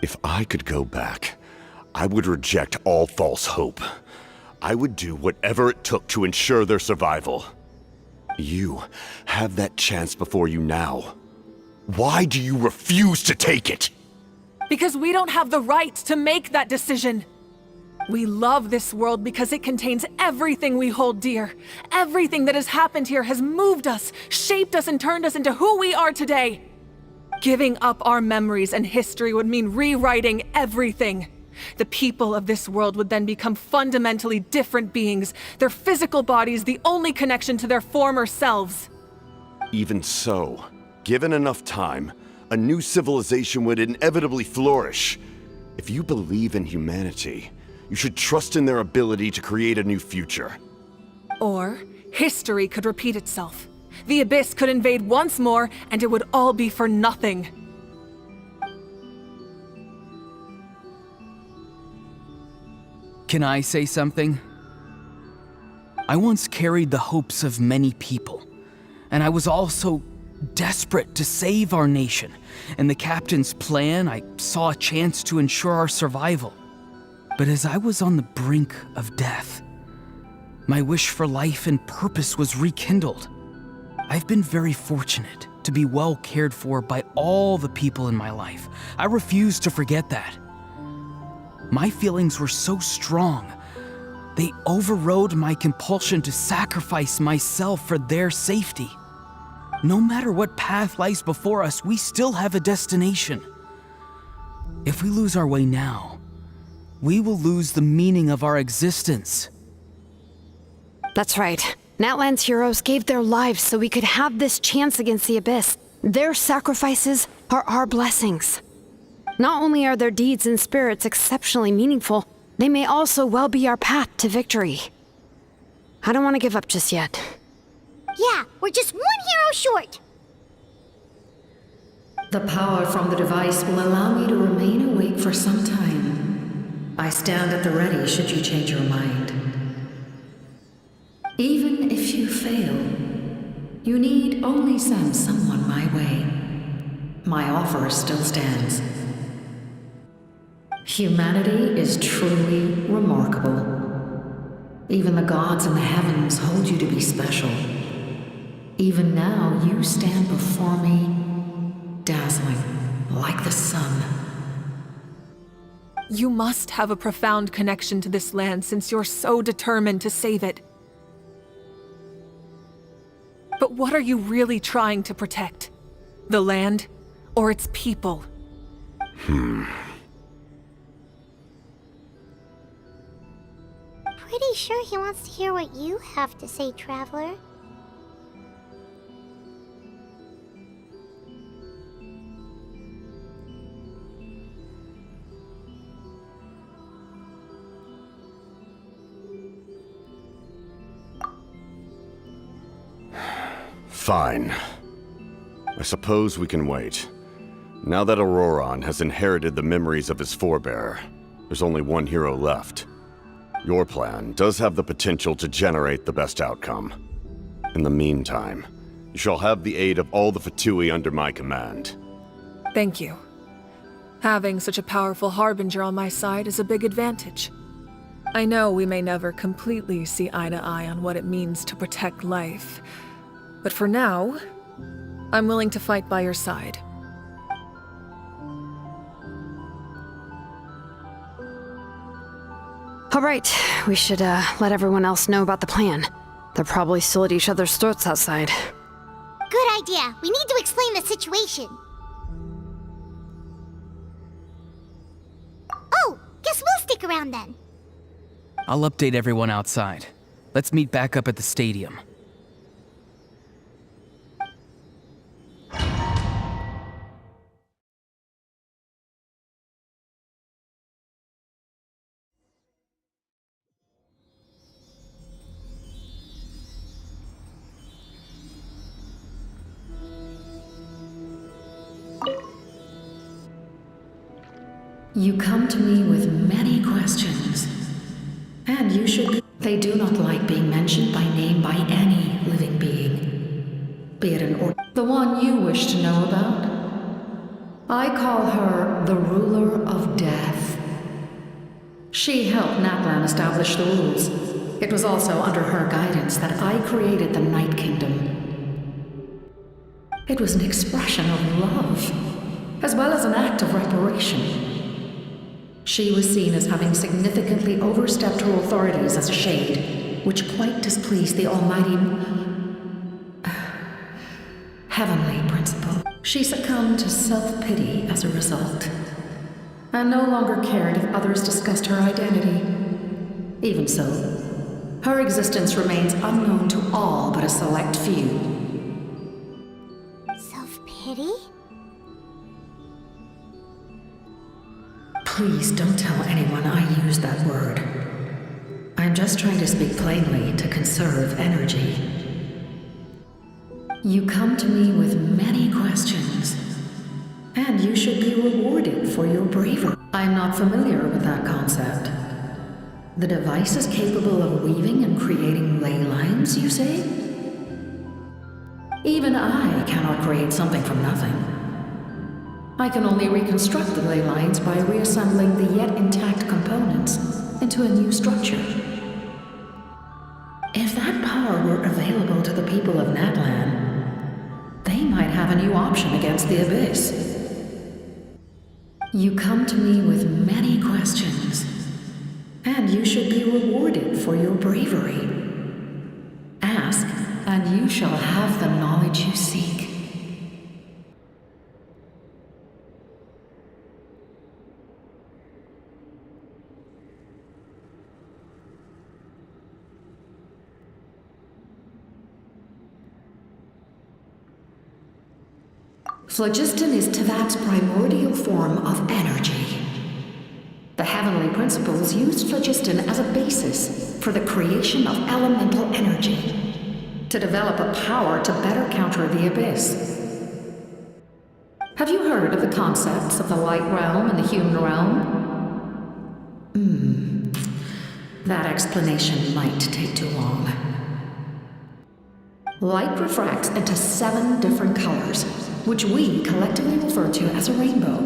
If I could go back, I would reject all false hope. I would do whatever it took to ensure their survival. You have that chance before you now. Why do you refuse to take it? Because we don't have the right to make that decision. We love this world because it contains everything we hold dear. Everything that has happened here has moved us, shaped us, and turned us into who we are today. Giving up our memories and history would mean rewriting everything. The people of this world would then become fundamentally different beings, their physical bodies the only connection to their former selves. Even so, given enough time, a new civilization would inevitably flourish. If you believe in humanity, you should trust in their ability to create a new future. Or, history could repeat itself. The Abyss could invade once more, and it would all be for nothing. Can I say something? I once carried the hopes of many people, and I was also desperate to save our nation. In the captain's plan, I saw a chance to ensure our survival. But as I was on the brink of death, my wish for life and purpose was rekindled. I've been very fortunate to be well cared for by all the people in my life. I refuse to forget that. My feelings were so strong, they overrode my compulsion to sacrifice myself for their safety. No matter what path lies before us, we still have a destination. If we lose our way now, we will lose the meaning of our existence. That's right. Natlan's heroes gave their lives so we could have this chance against the Abyss. Their sacrifices are our blessings. Not only are their deeds and spirits exceptionally meaningful, they may also well be our path to victory. I don't want to give up just yet. Yeah, we're just one hero short. The power from the device will allow me to remain awake for some time. I stand at the ready should you change your mind. Even if you fail, you need only send someone my way. My offer still stands. Humanity is truly remarkable. Even the gods in the heavens hold you to be special. Even now, you stand before me, dazzling like the sun. You must have a profound connection to this land since you're so determined to save it. But what are you really trying to protect? The land or its people? Pretty sure he wants to hear what you have to say, Traveler. Fine. I suppose we can wait. Now that Auroron has inherited the memories of his forebearer, there's only one hero left. Your plan does have the potential to generate the best outcome. In the meantime, you shall have the aid of all the Fatui under my command. Thank you. Having such a powerful harbinger on my side is a big advantage. I know we may never completely see eye to eye on what it means to protect life, but for now, I'm willing to fight by your side. All right, we should let everyone else know about the plan. They're probably still at each other's throats outside. Good idea. We need to explain the situation. Oh, guess we'll stick around then. I'll update everyone outside. Let's meet back up at the stadium. You come to me with many questions, and you should. They do not like being mentioned by name by any living being, be it the one you wish to know about. I call her the ruler of death. She helped Natlan establish the rules. It was also under her guidance that I created the Night Kingdom. It was an expression of love, as well as an act of reparation. She was seen as having significantly overstepped her authorities as a shade, which quite displeased the almighty heavenly principle. She succumbed to self-pity as a result, and no longer cared if others discussed her identity. Even so, her existence remains unknown to all but a select few. Self-pity? Please don't tell anyone I use that word. I'm just trying to speak plainly to conserve energy. You come to me with many questions, and you should be rewarded for your bravery. I'm not familiar with that concept. The device is capable of weaving and creating ley lines, you say? Even I cannot create something from nothing. I can only reconstruct the ley lines by reassembling the yet intact components into a new structure. If that power were available to the people of Natlan, they might have a new option against the Abyss. You come to me with many questions, and you should be rewarded for your bravery. Ask, and you shall have the knowledge you seek. Phlogiston is Teyvat's primordial form of energy. The heavenly principles used phlogiston as a basis for the creation of elemental energy, to develop a power to better counter the Abyss. Have you heard of the concepts of the light realm and the human realm? That explanation might take too long. Light refracts into 7 different colors, which we collectively refer to as a rainbow.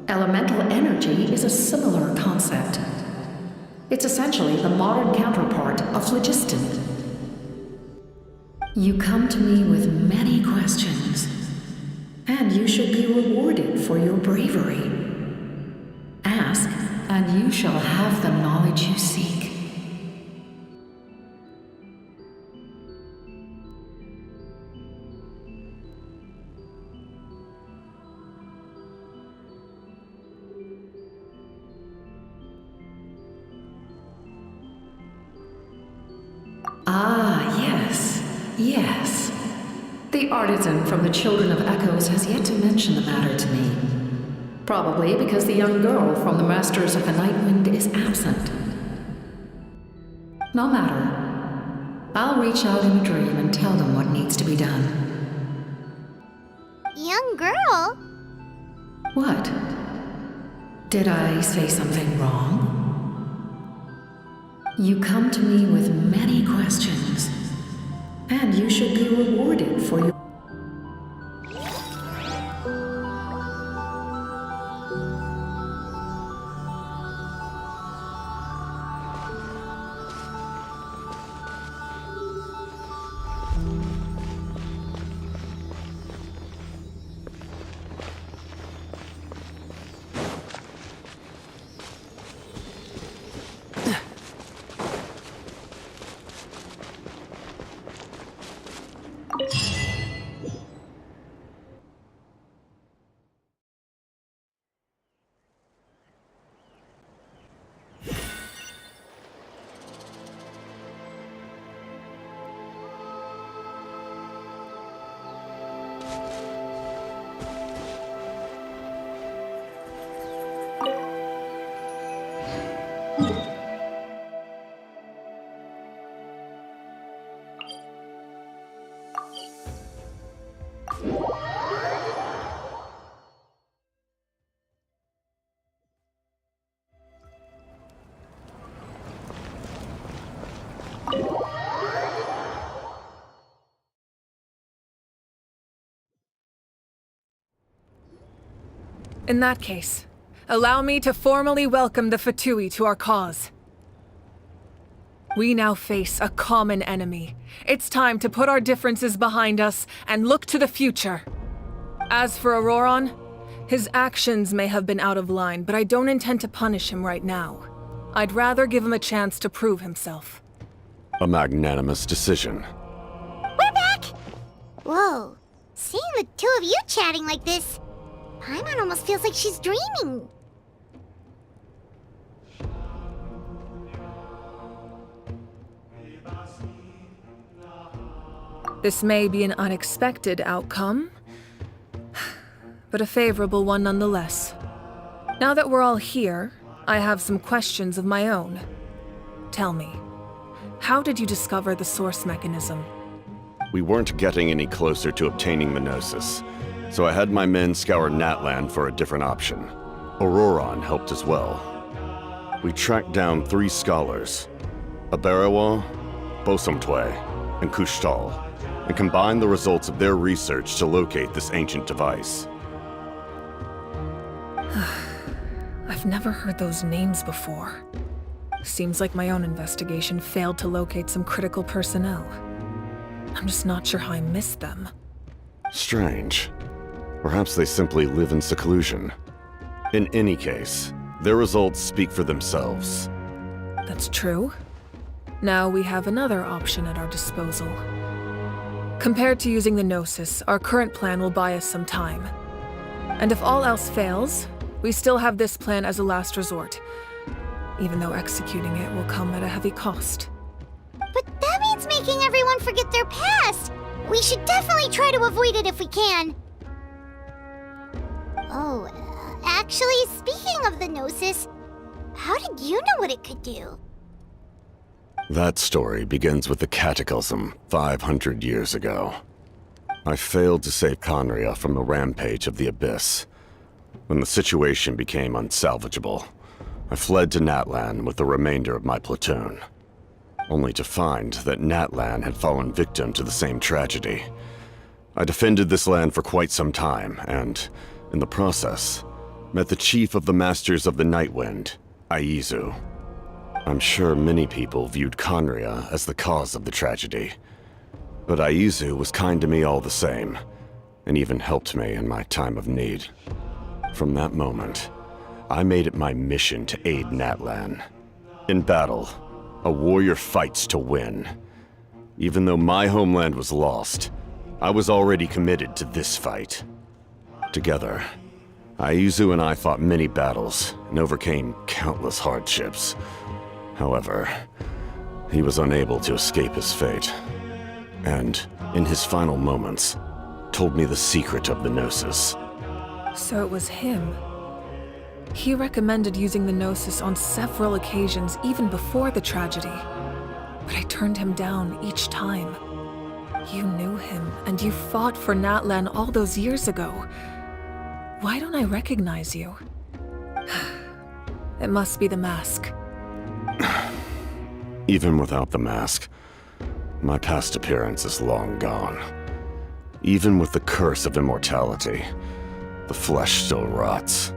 Elemental energy is a similar concept. It's essentially the modern counterpart of phlogiston. You come to me with many questions, and you should be rewarded for your bravery. Ask, and you shall have the knowledge you seek. Ah, yes, yes. The artisan from the Children of Echoes has yet to mention the matter to me. Probably because the young girl from the Masters of the Night Wind is absent. No matter. I'll reach out in a dream and tell them what needs to be done. Young girl? What? Did I say something wrong? You come to me with many questions, and you should be rewarded for your... In that case, allow me to formally welcome the Fatui to our cause. We now face a common enemy. It's time to put our differences behind us and look to the future. As for Auroron, his actions may have been out of line, but I don't intend to punish him right now. I'd rather give him a chance to prove himself. A magnanimous decision. We're back! Whoa. Seeing the two of you chatting like this, Paimon almost feels like she's dreaming. This may be an unexpected outcome, but a favorable one nonetheless. Now that we're all here, I have some questions of my own. Tell me, how did you discover the source mechanism? We weren't getting any closer to obtaining the Gnosis, so I had my men scour Natlan for a different option. Auroron helped as well. We tracked down 3 scholars, Aberawa, Bosomtwe, and Kushtal, and combined the results of their research to locate this ancient device. I've never heard those names before. Seems like my own investigation failed to locate some critical personnel. I'm just not sure how I missed them. Strange. Perhaps they simply live in seclusion. In any case, their results speak for themselves. That's true. Now we have another option at our disposal. Compared to using the Gnosis, our current plan will buy us some time. And if all else fails, we still have this plan as a last resort, even though executing it will come at a heavy cost. But that means making everyone forget their past! We should definitely try to avoid it if we can. Oh, actually, speaking of the Gnosis, how did you know what it could do? That story begins with the Cataclysm 500 years ago. I failed to save Conria from the rampage of the Abyss. When the situation became unsalvageable, I fled to Natlan with the remainder of my platoon, only to find that Natlan had fallen victim to the same tragedy. I defended this land for quite some time, and, in the process, met the chief of the Masters of the Nightwind, Aizu. I'm sure many people viewed Conria as the cause of the tragedy, but Aizu was kind to me all the same, and even helped me in my time of need. From that moment, I made it my mission to aid Natlan. In battle, a warrior fights to win. Even though my homeland was lost, I was already committed to this fight. Together, Aizu and I fought many battles and overcame countless hardships. However, he was unable to escape his fate, and, in his final moments, told me the secret of the Gnosis. So it was him. He recommended using the Gnosis on several occasions, even before the tragedy. But I turned him down each time. You knew him, and you fought for Natlan all those years ago. Why don't I recognize you? It must be the mask. Even without the mask, my past appearance is long gone. Even with the curse of immortality, the flesh still rots.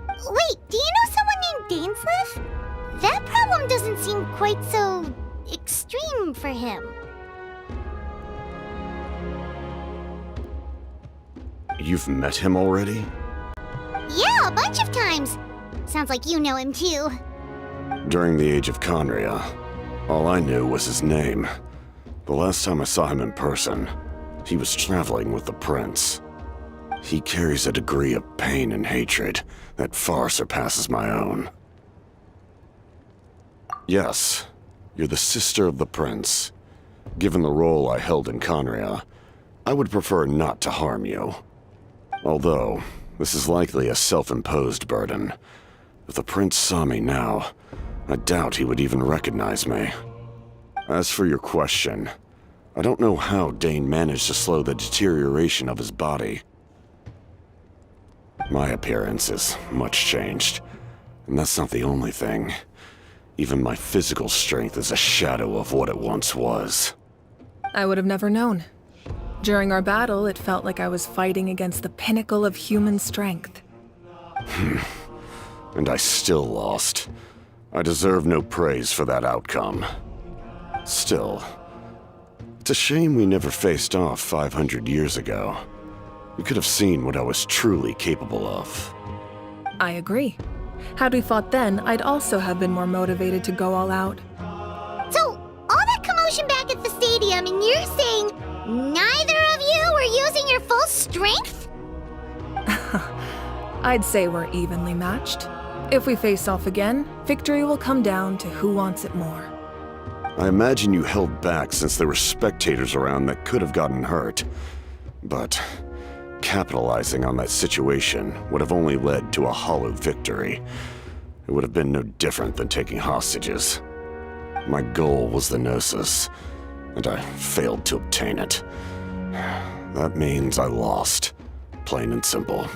Wait, do you know someone named Dainsleif? That problem doesn't seem quite so extreme for him. You've met him already? Yeah, a bunch of times. Sounds like you know him too. During the age of Conria, all I knew was his name. The last time I saw him in person, he was traveling with the prince. He carries a degree of pain and hatred that far surpasses my own. Yes, you're the sister of the prince. Given the role I held in Conria, I would prefer not to harm you. Although, this is likely a self-imposed burden. If the prince saw me now, I doubt he would even recognize me. As for your question, I don't know how Dane managed to slow the deterioration of his body. My appearance is much changed, and that's not the only thing. Even my physical strength is a shadow of what it once was. I would have never known. During our battle, it felt like I was fighting against the pinnacle of human strength. And I still lost. I deserve no praise for that outcome. Still, it's a shame we never faced off 500 years ago. You could have seen what I was truly capable of. I agree. Had we fought then, I'd also have been more motivated to go all out. So, all that commotion back at the stadium, and you're saying neither of you were using your full strength? I'd say we're evenly matched. If we face off again, victory will come down to who wants it more. I imagine you held back since there were spectators around that could have gotten hurt. But capitalizing on that situation would have only led to a hollow victory. It would have been no different than taking hostages. My goal was the Gnosis, and I failed to obtain it. That means I lost, plain and simple.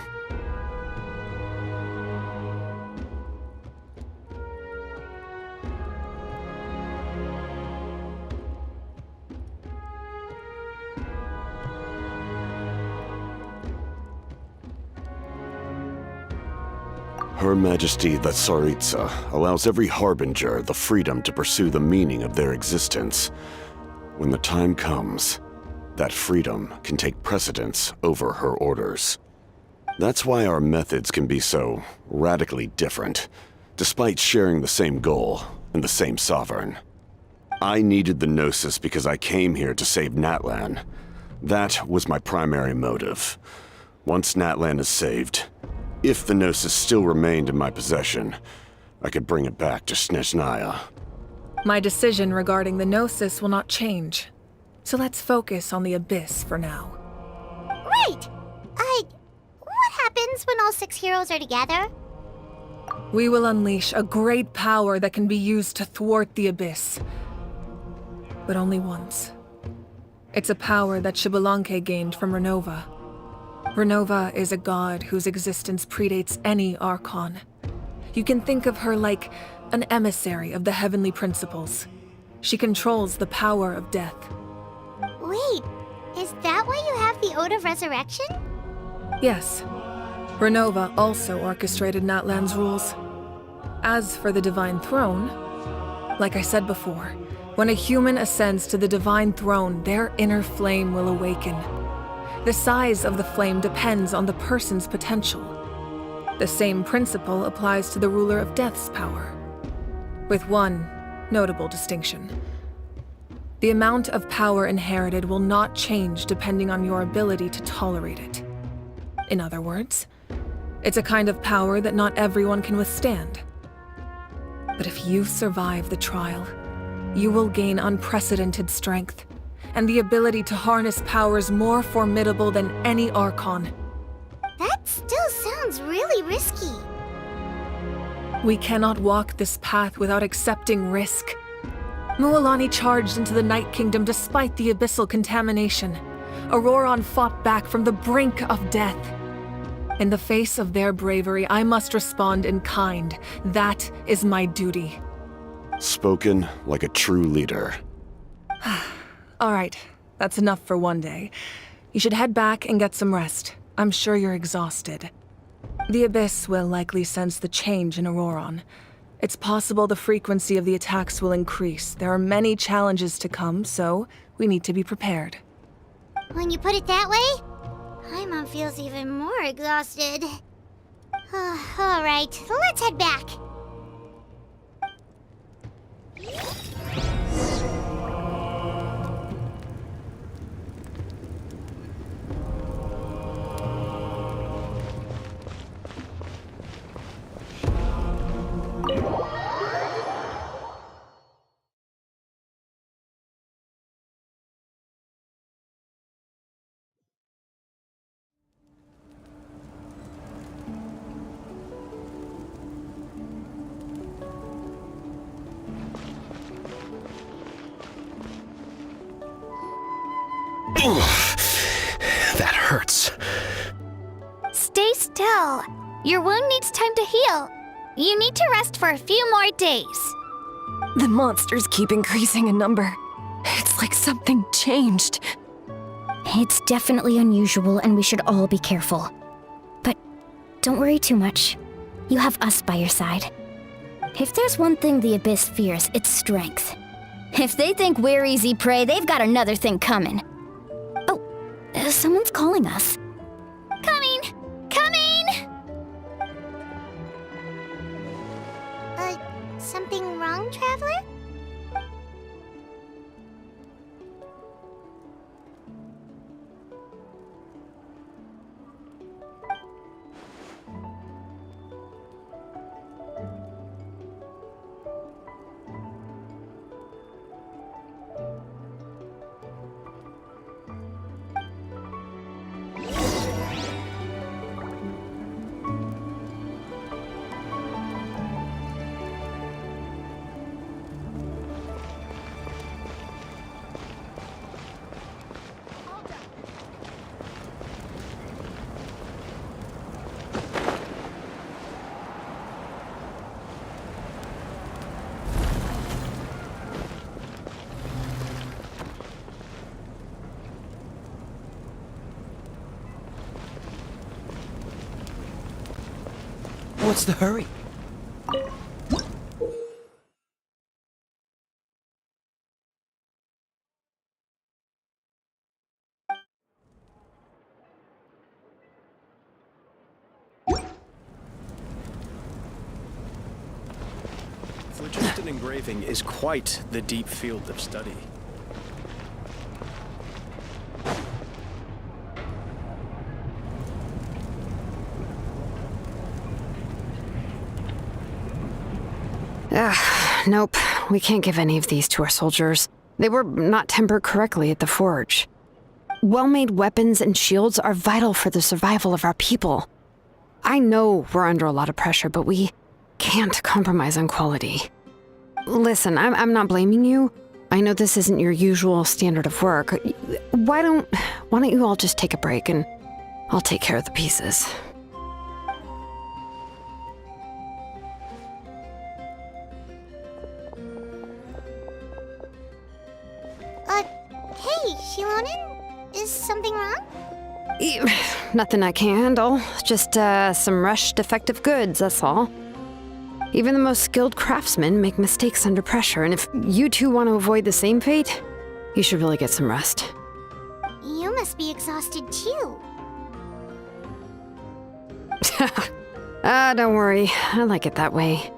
Her Majesty the Tsaritsa allows every Harbinger the freedom to pursue the meaning of their existence. When the time comes, that freedom can take precedence over her orders. That's why our methods can be so radically different, despite sharing the same goal and the same sovereign. I needed the Gnosis because I came here to save Natlan. That was my primary motive. Once Natlan is saved, if the Gnosis still remained in my possession, I could bring it back to Snezhnaya. My decision regarding the Gnosis will not change. So let's focus on the Abyss for now. Right! What happens when all 6 heroes are together? We will unleash a great power that can be used to thwart the Abyss. But only once. It's a power that Xbalanque gained from Renova. Renova is a god whose existence predates any Archon. You can think of her like an emissary of the heavenly principles. She controls the power of death. Wait, is that why you have the Ode of Resurrection? Yes. Renova also orchestrated Natlan's rules. As for the Divine Throne, like I said before, when a human ascends to the Divine Throne, their inner flame will awaken. The size of the flame depends on the person's potential. The same principle applies to the ruler of Death's power, with one notable distinction. The amount of power inherited will not change depending on your ability to tolerate it. In other words, it's a kind of power that not everyone can withstand. But if you survive the trial, you will gain unprecedented strength, and the ability to harness powers more formidable than any Archon. That still sounds really risky. We cannot walk this path without accepting risk. Mualani charged into the Night Kingdom despite the abyssal contamination. Auroron fought back from the brink of death. In the face of their bravery, I must respond in kind. That is my duty. Spoken like a true leader. All right, that's enough for one day. You should head back and get some rest. I'm sure you're exhausted. The Abyss will likely sense the change in Auroron. It's possible the frequency of the attacks will increase. There are many challenges to come, so we need to be prepared. When you put it that way, Paimon feels even more exhausted. All right, let's head back. That hurts. Stay still. Your wound needs time to heal. You need to rest for a few more days. The monsters keep increasing in number. It's like something changed. It's definitely unusual and we should all be careful. But don't worry too much. You have us by your side. If there's one thing the Abyss fears, it's strength. If they think we're easy prey, they've got another thing coming. Oh, someone's calling us. Coming! Coming! Something wrong, Traveler? What's the hurry? Phlogiston engraving is quite the deep field of study. Nope. We can't give any of these to our soldiers. They were not tempered correctly at the forge. Well-made weapons and shields are vital for the survival of our people. I know we're under a lot of pressure, but we can't compromise on quality. Listen, I'm not blaming you. I know this isn't your usual standard of work. Why don't you all just take a break and I'll take care of the pieces. Hey, Shilonin? Is something wrong? Nothing I can handle. Just, some rushed defective goods, that's all. Even the most skilled craftsmen make mistakes under pressure, and if you two want to avoid the same fate, you should really get some rest. You must be exhausted too. Don't worry. I like it that way.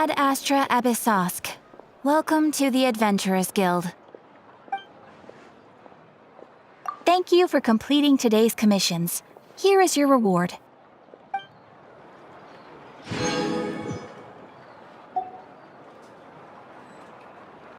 Ad Astra Abyssosk. Welcome to the Adventurers Guild. Thank you for completing today's commissions. Here is your reward.